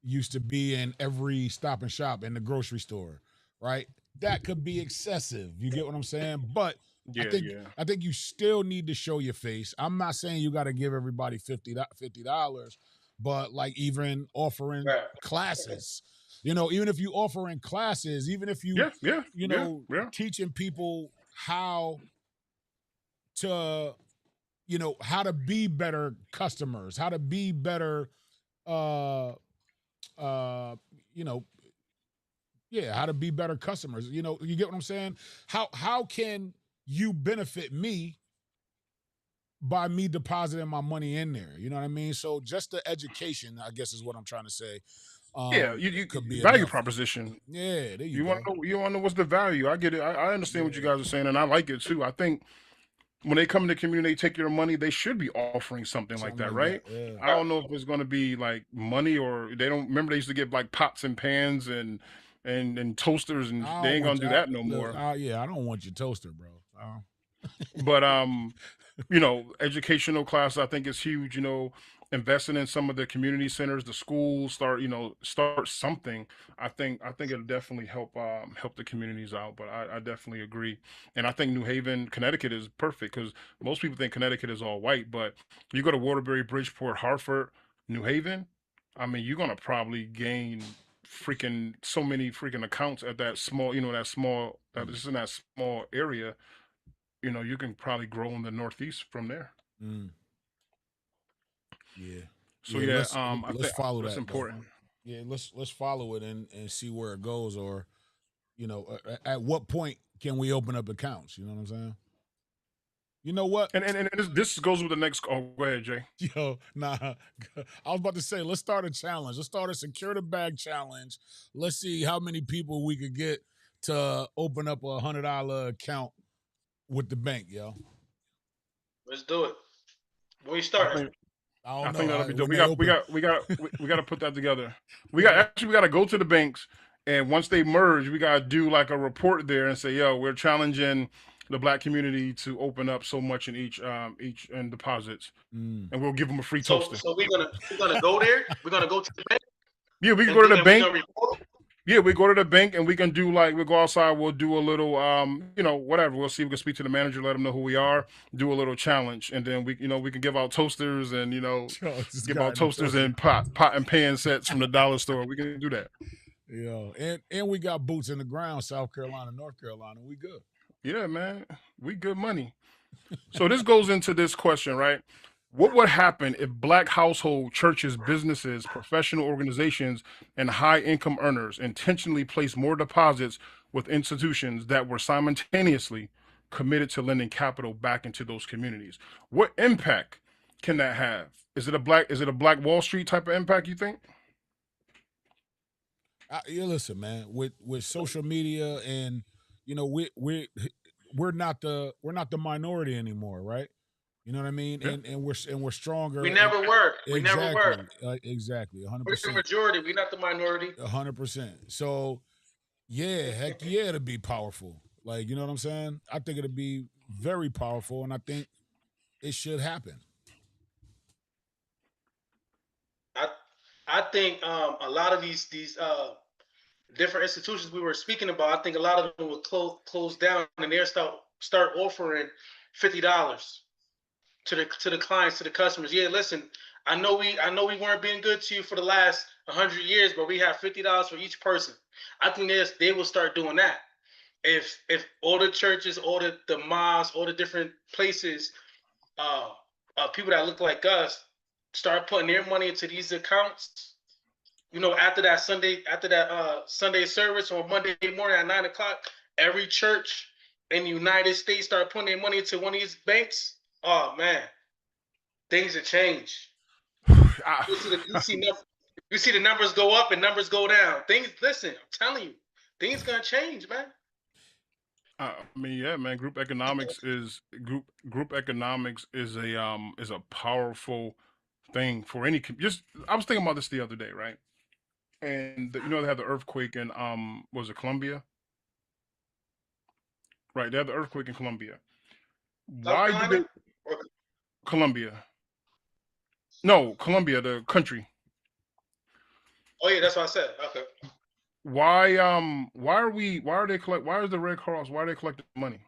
used to be in every Stop and Shop in the grocery store, right? That could be excessive. You get what I'm saying? But I Yeah. think Yeah. I think you still need to show your face. I'm not saying you got to give everybody $50, but like even offering right. classes, Even if you offering classes, even if you, Yeah. teaching people how to, how to be better customers, how to be better, uh, uh, you know, yeah, how to be better customers. You get what I'm saying? How can you benefit me by me depositing my money in there? You know what I mean? So just the education, I guess, is what I'm trying to say. Yeah, you Could be value enough. proposition. Yeah, there you You want go. to know, you want to know what's the value. I get it. I understand what you guys are saying, and I like it too. I think when they come in the community, take your money, they should be offering something like Something that, like right? that. Yeah. I don't know if it's going to be like money, or they don't remember they used to get like pots and pans and toasters, and I they don't ain't want gonna do that. that no Look, more. yeah, I don't want your toaster, bro. But educational class I think is huge. Investing in some of the community centers, the schools, start something. I think it'll definitely help the communities out. But I definitely agree, and I think New Haven, Connecticut is perfect because most people think Connecticut is all white, but you go to Waterbury, Bridgeport, Hartford, New Haven. I mean, you're gonna probably gain freaking so many freaking accounts at that small, that just in that small area. You can probably grow in the Northeast from there. Mm, yeah, So yeah. yeah, I Let's think follow that's that though. important. Yeah, let's follow it and see where it goes, or at what point can we open up accounts? You know what I'm saying? You know what? And this goes with the next. Oh, go ahead, Jay. Yo, nah. I was about to say, let's start a challenge. Let's start a secure the bag challenge. Let's see how many people we could get to open up $100 account with the bank, yo. Let's do it. When we I starting? think I I don't know. think that'll be dope. When We they got we open. got we got we got to put that together. We got to go to the banks, and once they merge, we got to do like a report there and say, yo, we're challenging the black community to open up so much in each in deposits, Mm. and we'll give them a free So toaster. so we're gonna go there. We're gonna go to the bank Yeah, we can and go to do the and we're bank. gonna report. Yeah, we go to the bank and we can do like we'll go outside. We'll do a little, whatever. We'll see. We can speak to the manager, let them know who we are. Do a little challenge, and then we can give out toasters and Yo, this give guy out in the toasters toaster. and pot and pan sets from the dollar store. We can do that. Yo, and we got boots in the ground, South Carolina, North Carolina. We good. Yeah, man, we good money. So this goes into this question, right? What would happen if black household, churches, businesses, professional organizations, and high income earners intentionally placed more deposits with institutions that were simultaneously committed to lending capital back into those communities? What impact can that have? Is it a black Wall Street type of impact, you think? Listen, man. With social media, and we're not the minority anymore, right? You know what I mean? Yeah. And we're stronger. We And never were. We never were. exactly, We're the 100%, majority. We're not the minority. 100%. So yeah, heck yeah, it'd be powerful. Like, you know what I'm saying? I think it'd be very powerful, and I think it should happen. I I think a lot of these different institutions we were speaking about, I think a lot of them will close down and they start offering $50 to the clients, to the customers. Yeah, listen, I know we weren't being good to you for the last 100 years, but we have $50 for each person. I think they will start doing that. If all the churches, all the mosques, all the different places, uh, people that look like us start putting their money into these accounts, after that Sunday service on Monday morning at 9 o'clock, every church in the United States start putting their money into one of these banks. Oh man, things have changed. You see the numbers go up and numbers go down. Things, listen, I'm telling you, things gonna change, man. I mean, yeah, man. Group economics is a powerful thing for any. Just I was thinking about this the other day, right? And they had the earthquake in was it Colombia? Right, they had the earthquake in Colombia. South Why did Carolina? they Colombia? No, Colombia, the country. Oh yeah, that's what I said. Okay. Why is the Red Cross, why are they collecting money?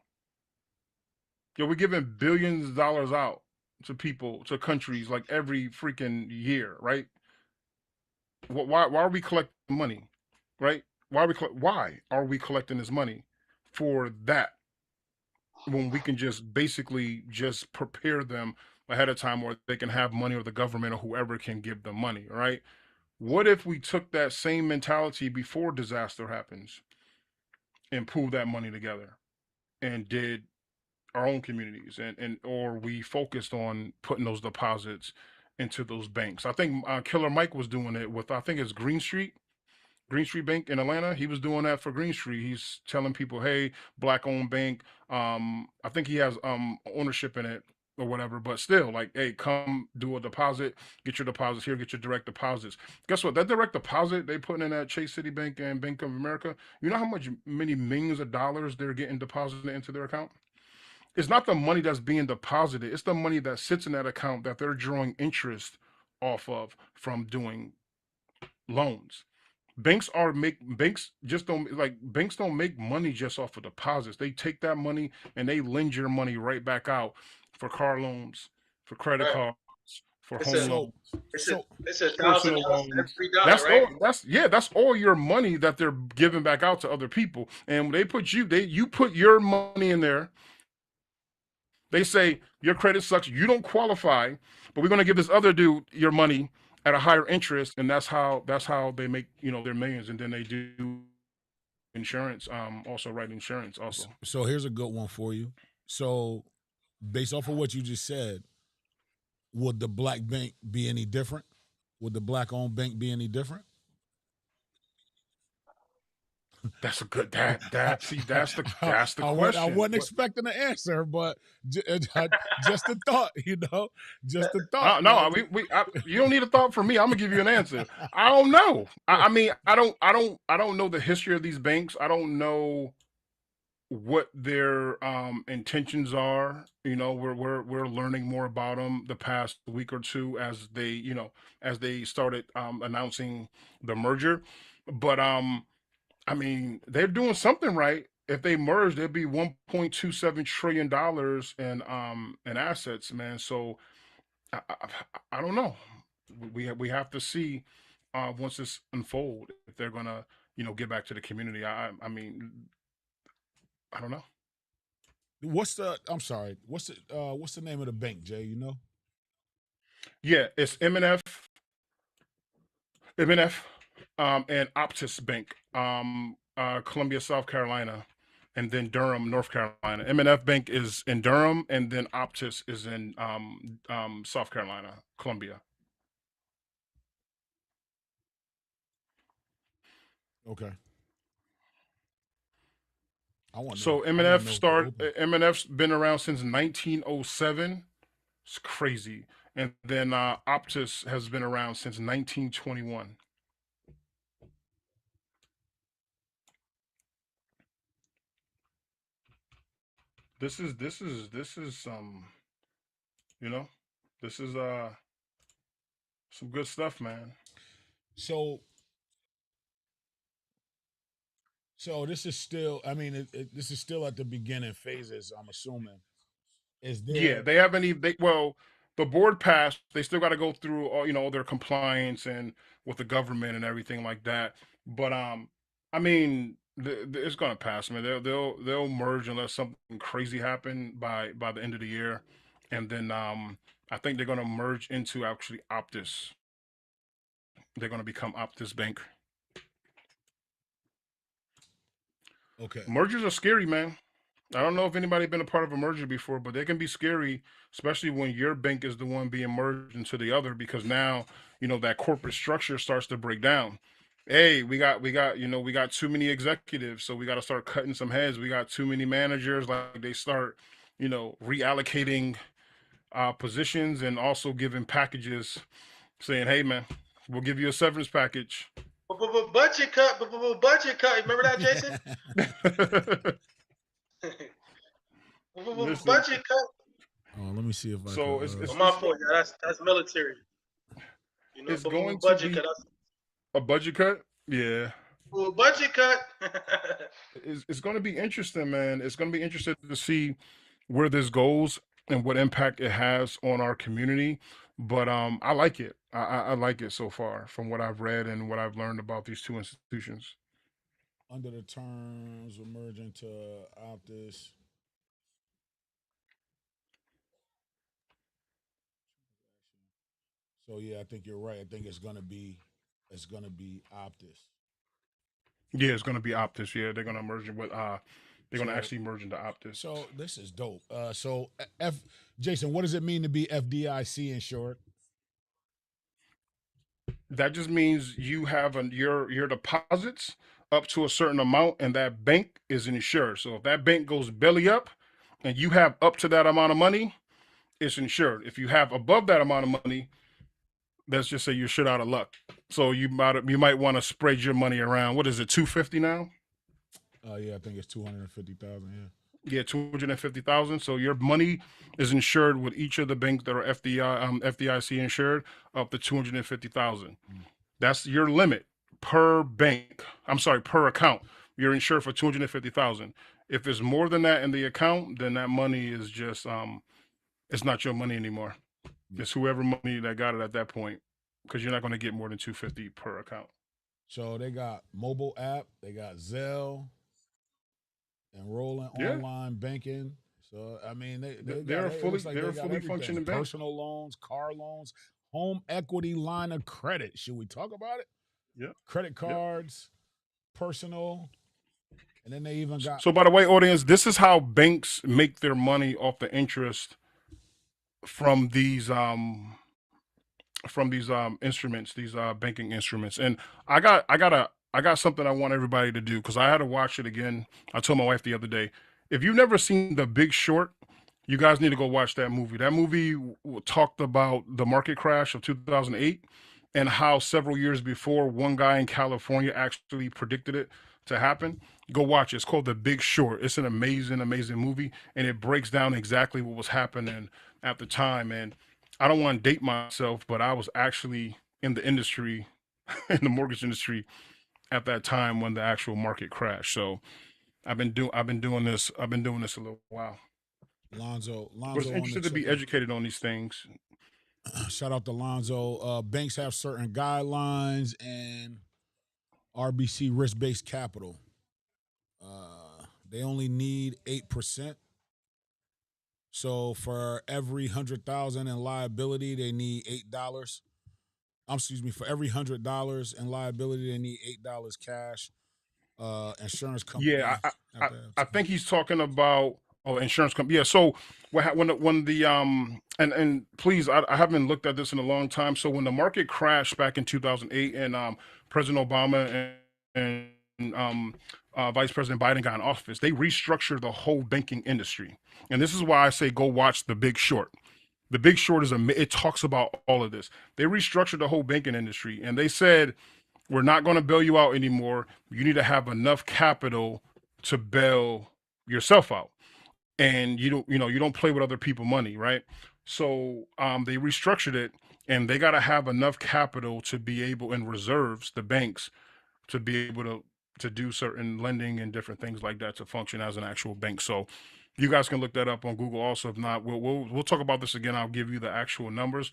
Yo, we're giving billions of dollars out to people, to countries like every freaking year, right? Why are we collecting money? right? Why are we collecting this money for that when we can just basically just prepare them ahead of time, or they can have money, or the government or whoever can give them money, right? What if we took that same mentality before disaster happens and pooled that money together and did our own communities, and or we focused on putting those deposits into those banks? I think Killer Mike was doing it with, I think it's Green Street Bank in Atlanta. He was doing that for Green Street. He's telling people, "Hey, black owned bank." I think he has ownership in it or whatever, but still, like, hey, come do a deposit, get your deposits here, get your direct deposits. Guess what? That direct deposit they putting in at Chase City Bank and Bank of America. You know how much many millions of dollars they're getting deposited into their account? It's not the money that's being deposited; it's the money that sits in that account that they're drawing interest off of from doing loans. Banks just don't, like, banks don't make money just off of deposits. They take that money and they lend your money right back out for car loans, for credit Right. cards, for It's home a So, loans, it's a so it's a thousand personal dollars loans. every dollar, That's right? all. That's all your money that they're giving back out to other people. And when they put you put your money in there. They say your credit sucks, you don't qualify, but we're going to give this other dude your money at a higher interest, and that's how they make, their millions. And then they do insurance, also write insurance also. so here's a good one for you. So, based off of what you just said, would the black bank be any different? Would the black owned bank be any different? That's a good that see I, that's the I question. wasn't What? expecting the answer, but just a thought, just a thought. No, you don't need a thought from me. I'm gonna give you an answer. I don't know. I mean, I don't know the history of these banks. I don't know what their intentions are. We're learning more about them the past week or two as they started announcing the merger. But I mean, they're doing something right. If they merge, there'd be $1.27 trillion in assets, man. So I don't know. We have to see once this unfold if they're gonna get back to the community. I mean, I don't know. What's the? I'm sorry. What's the name of the bank, Jay? You know? Yeah, it's M&F, and Optus Bank, Columbia, South Carolina, and then Durham, North Carolina. M&F Bank is in Durham, and then Optus is in South Carolina, Columbia. Okay. So I want to M&F know if they're start open. M&F's been around since 1907. It's crazy. And then Optus has been around since 1921. This is you know, this is some good stuff, man. So, so this is still. I mean, this is still at the beginning phases. I'm assuming. Is Yeah, there? they haven't even well, the board passed. They still got to go through all their compliance and with the government and everything like that. But I mean, it's gonna pass, man. They'll merge unless something crazy happen by the end of the year, and then I think they're gonna merge into actually Optus. They're gonna become Optus Bank. Okay. Mergers are scary, man. I don't know if anybody been a part of a merger before, but they can be scary, especially when your bank is the one being merged into the other, because now, that corporate structure starts to break down. Hey, we got too many executives, so we got to start cutting some heads. We got too many managers, like they start, reallocating positions and also giving packages, saying, "Hey, man, we'll give you a severance package." Budget cut, budget cut. Remember that, Jason? Listen, Budget cut. Oh, let me see if I can. so it's On it's my it's fault, yeah, that's military. it's going to Budget be cut. That's a budget cut. Yeah, budget cut. it's going to be interesting, man. It's going to be interesting to see where this goes and what impact it has on our community. But I like it. I like it so far from what I've read and what I've learned about these two institutions. under the terms of merging to Optus. So yeah, I think you're right. I think it's gonna be Optus. Yeah, it's gonna be Optus. Yeah, they're gonna merge it with they're gonna So actually merge into Optus. so this is dope. So F Jason, what does it mean to be FDIC insured? That just means you have your deposits up to a certain amount, and that bank is insured. So if that bank goes belly up, and you have up to that amount of money, it's insured. If you have above that amount of money, let's just say you're shit out of luck. So you might want to spread your money around. What is it, 250 now? Yeah, I think it's 250,000. Yeah. Yeah, 250,000. So your money is insured with each of the banks that are FDIC insured up to 250,000. Mm. That's your limit per bank. I'm sorry, per account. You're insured for 250,000. If it's more than that in the account, then that money is just it's not your money anymore. Yeah. It's whoever money that got it at that point, because you're not going to get more than 250 per account. So they got mobile app, they got Zelle, enrolling Yeah, online banking. So I mean, they got they're a it looks fully like they're they a got fully everything: functioning bank. personal loans, car loans, home equity line of credit. Should we talk about it? Yep, Credit yep. cards, personal, and then they even got So by the way, audience, this is how banks make their money off the interest from these instruments, these banking instruments. And I got something I want everybody to do because I had to watch it again. I told my wife the other day, if you've never seen The Big Short, you guys need to go watch that movie. That movie talked about the market crash of 2008 and how several years before one guy in California actually predicted it to happen. Go watch it. It's called The Big Short. It's an amazing, amazing movie, and it breaks down exactly what was happening at the time. And I don't want to date myself, but I was actually in the industry, in the mortgage industry at that time when the actual market crashed. So I've been doing this a little while. Lonzo. But it's Lonzo on the interesting to be check-in. educated on these things. Shout out to Lonzo. Banks have certain guidelines and RBC risk based capital. They only need 8%. So for every 100,000 in liability, they need $8. Excuse me. For every $100 in liability, they need $8 cash. Insurance Yeah, company I have I, to have I 10. think he's talking about insurance company. Yeah, so when the and please, I haven't looked at this in a long time. So when the market crashed back in 2008 and President Obama and Vice President Biden got in office, they restructured the whole banking industry. And this is why I say go watch The Big Short. The Big Short it talks about all of this. They restructured the whole banking industry, and they said we're not going to bail you out anymore. You need to have enough capital to bail yourself out, and you don't play with other people money, right? So they restructured it, and they got to have enough capital to be able, in reserves, the banks, to be able to do certain lending and different things like that to function as an actual bank. So you guys can look that up on Google. Also, if not, we'll talk about this again. I'll give you the actual numbers.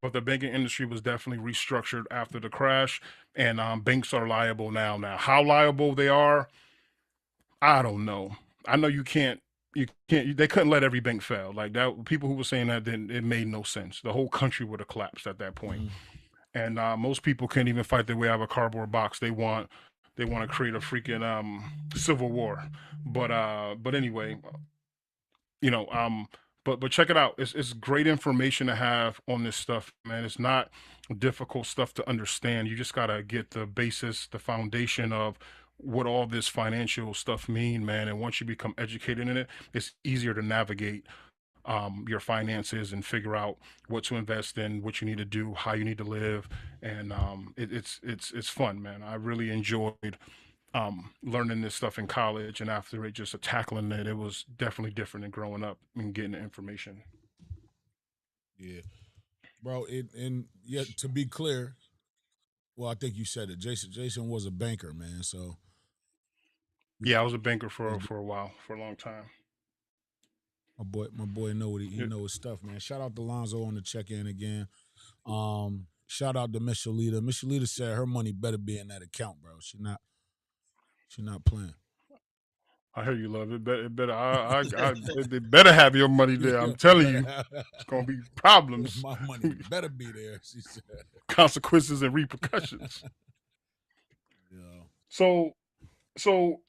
But the banking industry was definitely restructured after the crash, and banks are liable now. Now, how liable they are, I don't know. I know you can't. You can't. They couldn't let every bank fail like that. People who were saying that, then it made no sense. The whole country would have collapsed at that point. Mhm. And most people can't even fight their way out of a cardboard box. They want to create a freaking civil war. But anyway, you know um but check it out. It's great information to have on this stuff, man. It's not difficult stuff to understand. You just got to get the basis, the foundation of what all this financial stuff mean, man. And once you become educated in it, it's easier to navigate your finances and figure out what to invest in, what you need to do, how you need to live. And it's fun, man. I really enjoyed learning this stuff in college, and after it, just tackling it, it was definitely different than growing up and getting the information. Yeah, bro. And yet to be clear, well, I think you said it. Jason was a banker, man. So Yeah, I was a banker yeah, for a while, for a long time. my boy know what he Yeah, know his stuff, man. Shout out to Lonzo on the check in again. Shout out to Miss Shalita. Miss Shalita said her money better be in that account, bro. She not. She's not playing. I hear you, love. It better have your money there. I'm telling Better you, have- it's gonna be problems, My money better be there, she said. consequences, and repercussions. Yeah. So, so,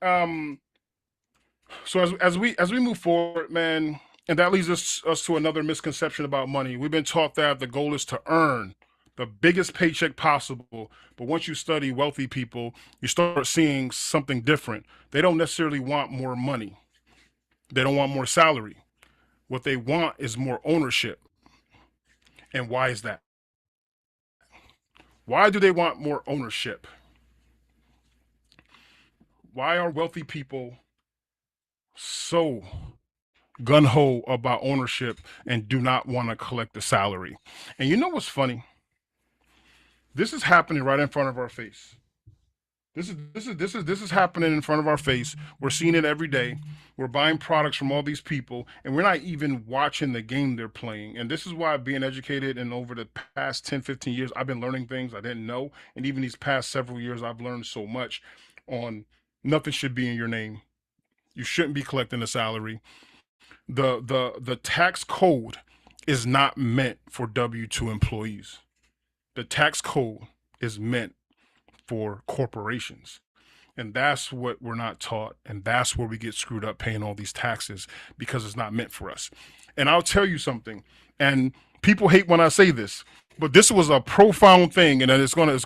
so as we move forward, man, and that leads us to another misconception about money. We've been taught that the goal is to earn the biggest paycheck possible, but once you study wealthy people, you start seeing something different. They don't necessarily want more money. They don't want more salary. What they want is more ownership. And why is that? Why do they want more ownership? Why are wealthy people so gun ho about ownership and do not want to collect the salary? And you know what's funny? This is happening right in front of our face. This is happening in front of our face. We're seeing it every day. We're buying products from all these people, and we're not even watching the game they're playing. And this is why being educated and over the past 10, 15 years, I've been learning things I didn't know. And even these past several years, I've learned so much on nothing should be in your name. You shouldn't be collecting a salary. The tax code is not meant for W-2 employees. The tax code is meant for corporations. And that's what we're not taught. And that's where we get screwed up paying all these taxes because it's not meant for us. And I'll tell you something, and people hate when I say this, but this was a profound thing, and it's gonna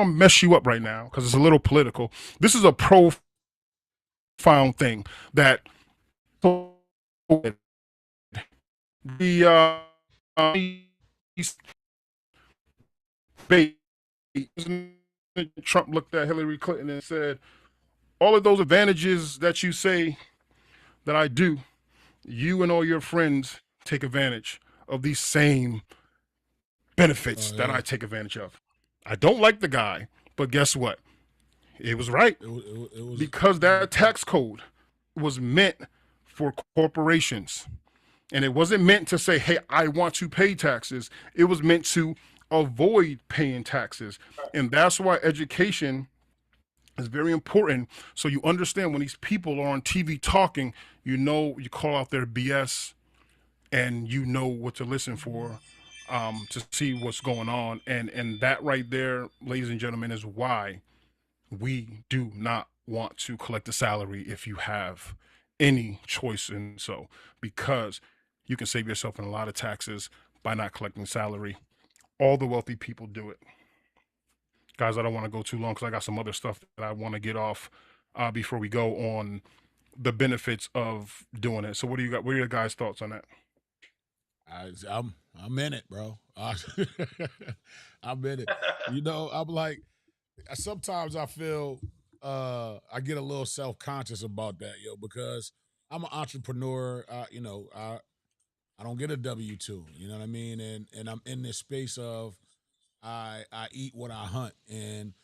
mess you up right now because it's a little political. This is a profound thing that the Trump looked at Hillary Clinton and said, all of those advantages that you say that I do, you and all your friends take advantage of these same benefits that I take advantage of. I don't like the guy, but guess what? It was right. It was Because that tax code was meant for corporations. And it wasn't meant to say, hey, I want to pay taxes. It was meant to avoid paying taxes. And that's why education is very important. So you understand when these people are on TV talking, you call out their BS and you know what to listen for, to see what's going on. And that right there, ladies and gentlemen, is why we do not want to collect a salary if you have any choice in so, because you can save yourself in a lot of taxes by not collecting salary. All the wealthy people do it. Guys, I don't want to go too long because I got some other stuff that I want to get off before we go on the benefits of doing it. So what do you got? What are your guys' thoughts on that? I'm in it, bro. I'm in it. I'm like, sometimes I feel I get a little self-conscious about that, because I'm an entrepreneur. I don't get a W-2, you know what I mean? And I'm in this space of I eat what I hunt, and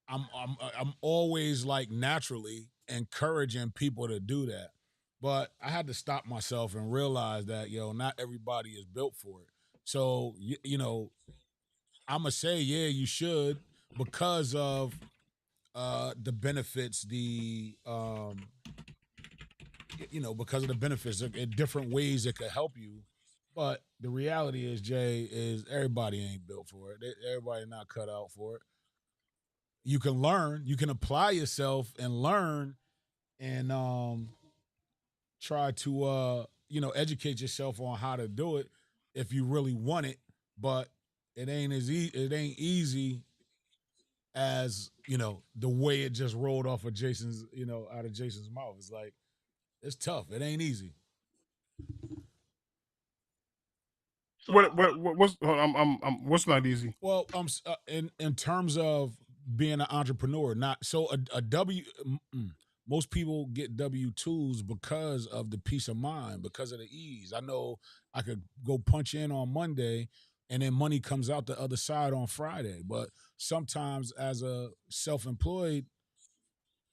I'm always like naturally encouraging people to do that. But I had to stop myself and realize that, not everybody is built for it. So, I'm gonna say, yeah, you should, because of the benefits, because of the benefits in different ways it could help you. But the reality is, Jay, is everybody ain't built for it. Everybody not cut out for it. You can learn, you can apply yourself and learn, and try to educate yourself on how to do it if you really want it. But it ain't easy as the way it just rolled off of Jason's out of Jason's mouth. It's like, it's tough. It ain't easy. So What's not easy? Well, in terms of being an entrepreneur, not so a W. Most people get W-2s because of the peace of mind, because of the ease. I know I could go punch in on Monday, and then money comes out the other side on Friday. But sometimes, as a self-employed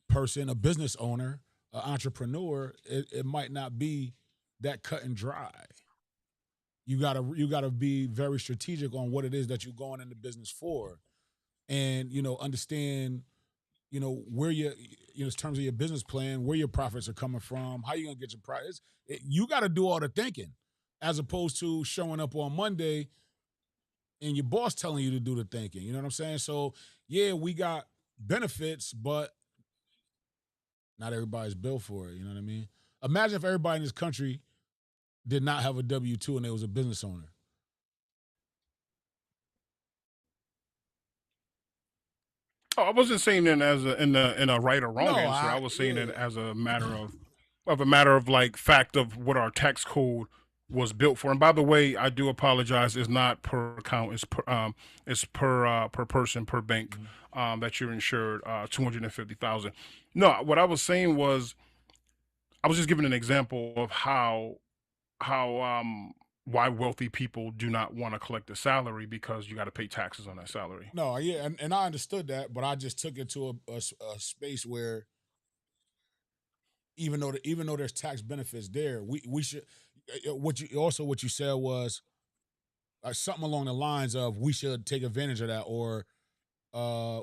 person, a business owner, an entrepreneur, it might not be that cut and dry. You gotta be very strategic on what it is that you're going into business for, and understand where in terms of your business plan, where your profits are coming from, how you gonna get your profits. You got to do all the thinking, as opposed to showing up on Monday and your boss telling you to do the thinking. You know what I'm saying? So yeah, we got benefits, but not everybody's built for it. You know what I mean? Imagine if everybody in this country did not have a W-2 and they was a business owner. Oh, I wasn't saying it as in a right or wrong No, answer. I was saying it yeah. as a matter of like fact of what our tax code was built for. And by the way, I do apologize. It's not per account. It's per person per bank that you're insured 250,000. No, what I was saying was I was just giving an example of how why wealthy people do not want to collect a salary because you got to pay taxes on that salary. No, yeah, and I understood that, but I just took it to a space where even though there's tax benefits there, we should what you said was something along the lines of we should take advantage of that, or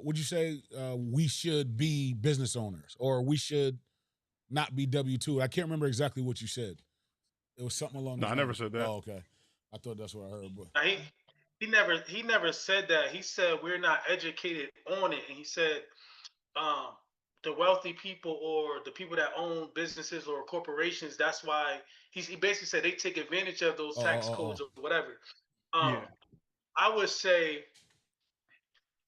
would you say we should be business owners, or we should not be W-2? I can't remember exactly what you said. It was something along No, those I never lines. said that. Oh, okay. I thought that's what I heard, but Now, he never said that. He said we're not educated on it, and he said um, the wealthy people or the people that own businesses or corporations. That's why he basically said they take advantage of those oh, tax oh, codes oh, or whatever. Yeah. Um, I would say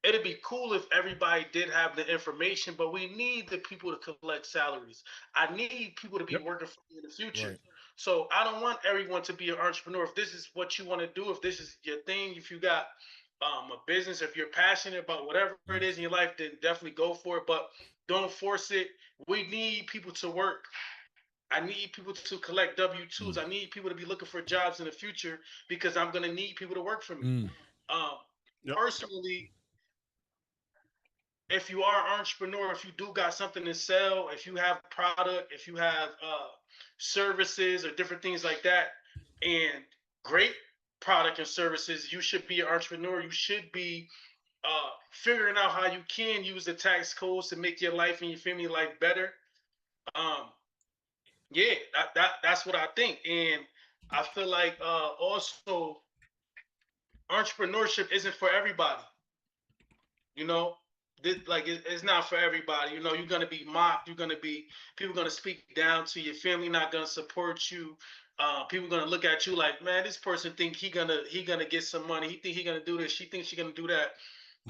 it'd be cool if everybody did have the information, but we need the people to collect salaries. I need people to be Yep. working for me in the future. right. So I don't want everyone to be an entrepreneur. If this is what you want to do, if this is your thing, if you got a business, if you're passionate about whatever it Mm, is in your life, then definitely go for it. But don't force it. We need people to work. I need people to collect W 2s. mm, I need people to be looking for jobs in the future because I'm gonna need people to work for me. mm, Um, Yep. Personally, if you are an entrepreneur, if you do got something to sell, if you have product, if you have services or different things like that, and great product and services, you should be an entrepreneur. You should be figuring out how you can use the tax codes to make your life and your family life better. Um, yeah, that's what I think, and I feel like also entrepreneurship isn't for everybody. You know, it's not for everybody. You're gonna be mocked. You're gonna be People gonna speak down to your family. Not gonna support you. People gonna look at you like, man, this person think he gonna get some money. He think he gonna do this. She thinks she gonna do that.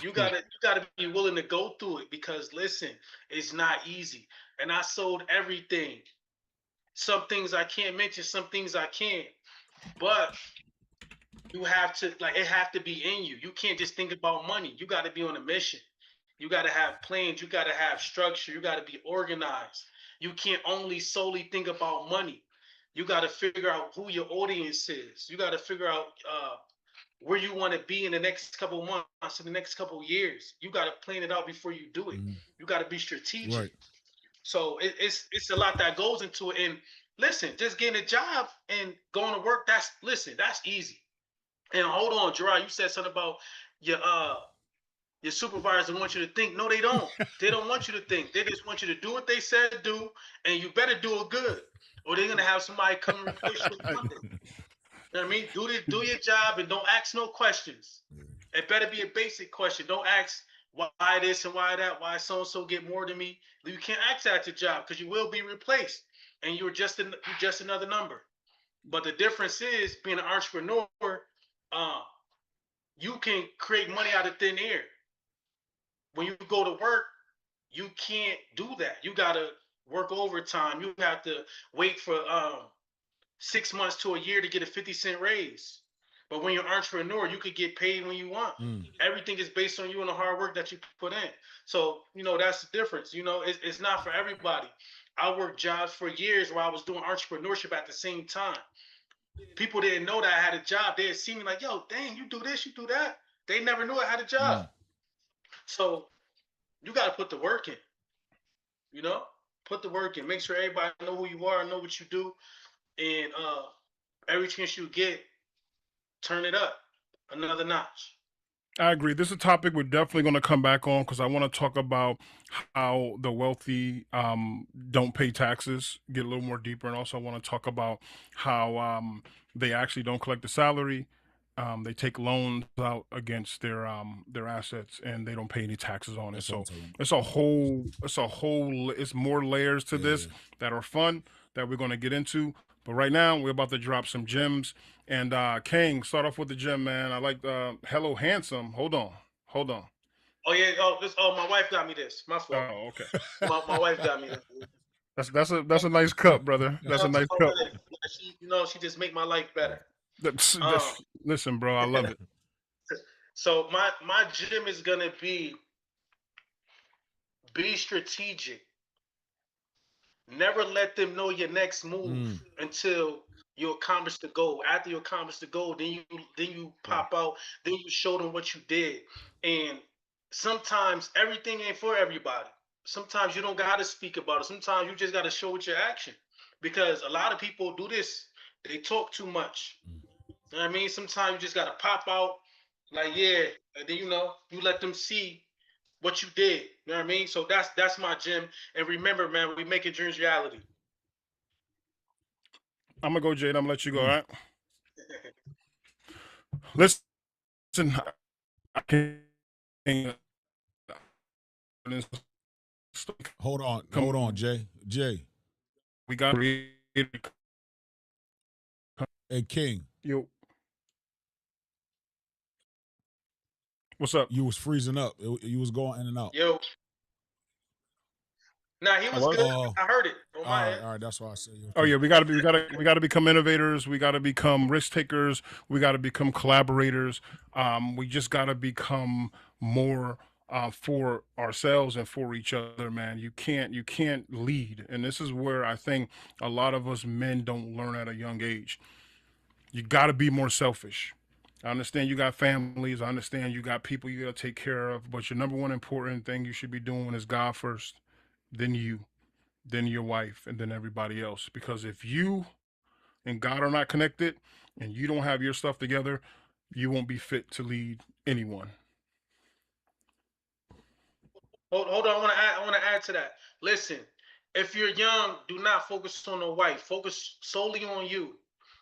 You gotta be willing to go through it because listen, it's not easy. And I sold everything. Some things I can't mention. Some things I can. But you have to it have to be in you. You can't just think about money. You got to be on a mission. You got to have plans. You got to have structure. You got to be organized. You can't only solely think about money. You got to figure out who your audience is. You got to figure out where you want to be in the next couple of months, in the next couple of years. You got to plan it out before you do it. mm, You got to be strategic. right. So it's a lot that goes into it. And listen, just getting a job and going to work, that's easy. And hold on, Gerard, you said something about your your supervisor wants you to think. No, they don't. They don't want you to think. They just want you to do what they said do, and you better do it good, or they're gonna have somebody come and replace you on Monday. You know what I mean? Do your job and don't ask no questions. It better be a basic question. Don't ask why this and why that, why so and so get more than me. You can't ask that at your job because you will be replaced, and you're just another number. But the difference is being an entrepreneur. Uh, you can create money out of thin air. When you go to work, you can't do that. You gotta work overtime. You have to wait for 6 months to a year to get a 50 cent raise. But when you're an entrepreneur, you could get paid when you want. Mm, Everything is based on you and the hard work that you put in. So, that's the difference. It's not for everybody. I worked jobs for years where I was doing entrepreneurship at the same time. People didn't know that I had a job. They'd see me like, yo, dang, you do this, you do that. They never knew I had a job. mm, So you got to put the work in, you know, put the work in. Make sure everybody know who you are, know what you do, and every chance you get, turn it up another notch. I agree. This is a topic we're definitely going to come back on because I want to talk about how the wealthy don't pay taxes, get a little more deeper, and also I want to talk about how they actually don't collect the salary. They take loans out against their assets, and they don't pay any taxes on it. That's what I'm So talking about. it's more layers to this that are fun that we're going to get into. But right now, we're about to drop some gems. And King, start off with the gem, man. I like Hello Handsome. Hold on. Oh yeah. My wife got me this. My fault. Oh, okay. My wife got me this. That's a nice cup, brother. That's a nice cup. She just make my life better. Listen, bro, I love it. So my gym is gonna be strategic. Never let them know your next move until you accomplish the goal. After you accomplish the goal, then you pop out, then you show them what you did. And sometimes everything ain't for everybody. Sometimes you don't gotta speak about it. Sometimes you just gotta show with your action. Because a lot of people do this, they talk too much. You know what I mean? Sometimes you just gotta pop out, like, yeah, and then you let them see what you did. You know what I mean? So that's my gym. And remember, man, we making dreams reality. I'm gonna go, Jade. I'm gonna let you go. All right. Listen, I can't. Hold on, Jay. We got Hey, King. Yo. What's up? You was freezing up. You was going in and out. Yo. Nah, he was good. I heard it. All right. That's why I said. Oh yeah, we gotta become innovators. We gotta become risk takers. We gotta become collaborators. We just gotta become more for ourselves and for each other, man. You can't lead, and this is where I think a lot of us men don't learn at a young age. You gotta be more selfish. I understand you got families. I understand you got people you gotta take care of. But your number one important thing you should be doing is God first, then you, then your wife, and then everybody else. Because if you and God are not connected and you don't have your stuff together, you won't be fit to lead anyone. Hold on. I want to add to that. Listen, if you're young, do not focus on a wife. Focus solely on you.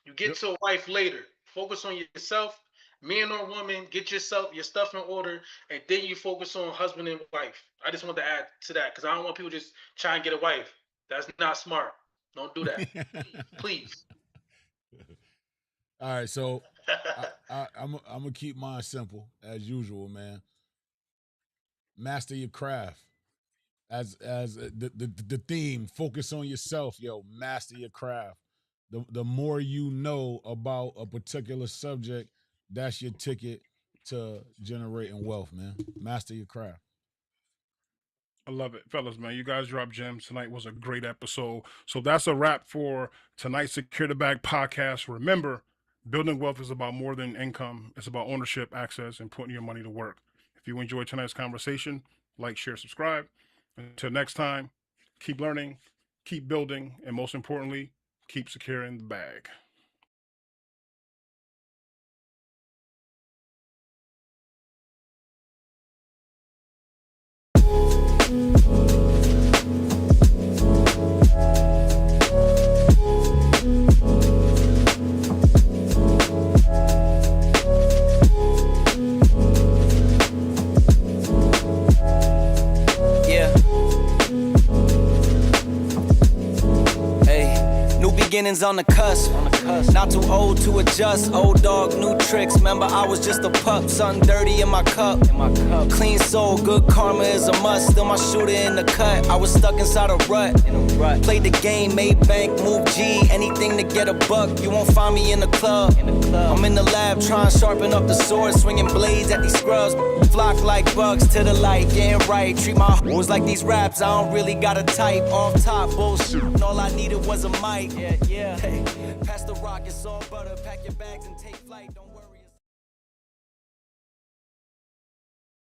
You get to a wife later. Focus on yourself. Man or woman, get your stuff in order, and then you focus on husband and wife. I just want to add to that because I don't want people just try and get a wife. That's not smart. Don't do that. Please. All right, so I'm gonna keep mine simple as usual, man. Master your craft. As the theme, focus on yourself, yo. Master your craft. The more you know about a particular subject, that's your ticket to generating wealth, man. Master your craft. I love it, fellas, man. You guys dropped gems. Tonight was a great episode. So that's a wrap for tonight's Secure the Bag podcast. Remember, building wealth is about more than income. It's about ownership, access, and putting your money to work. If you enjoyed tonight's conversation, like, share, subscribe. Until next time, keep learning, keep building, and most importantly, keep securing the bag. Beginnings on the cusp. Not too old to adjust. Old dog, new tricks. Remember, I was just a pup. Something dirty in my cup. Clean soul, good karma is a must. Still my shooter in the cut. I was stuck inside a rut. Played the game, made bank, move G. Anything to get a buck. You won't find me in the club. I'm in the lab trying to sharpen up the sword. Swinging blades at these scrubs. Flock like bugs to the light. Getting right. Treat my hoes like these raps. I don't really got a type. Off top bullshit. All I needed was a mic. Yeah. Hey, pass the rock, it's all butter. Pack your bags and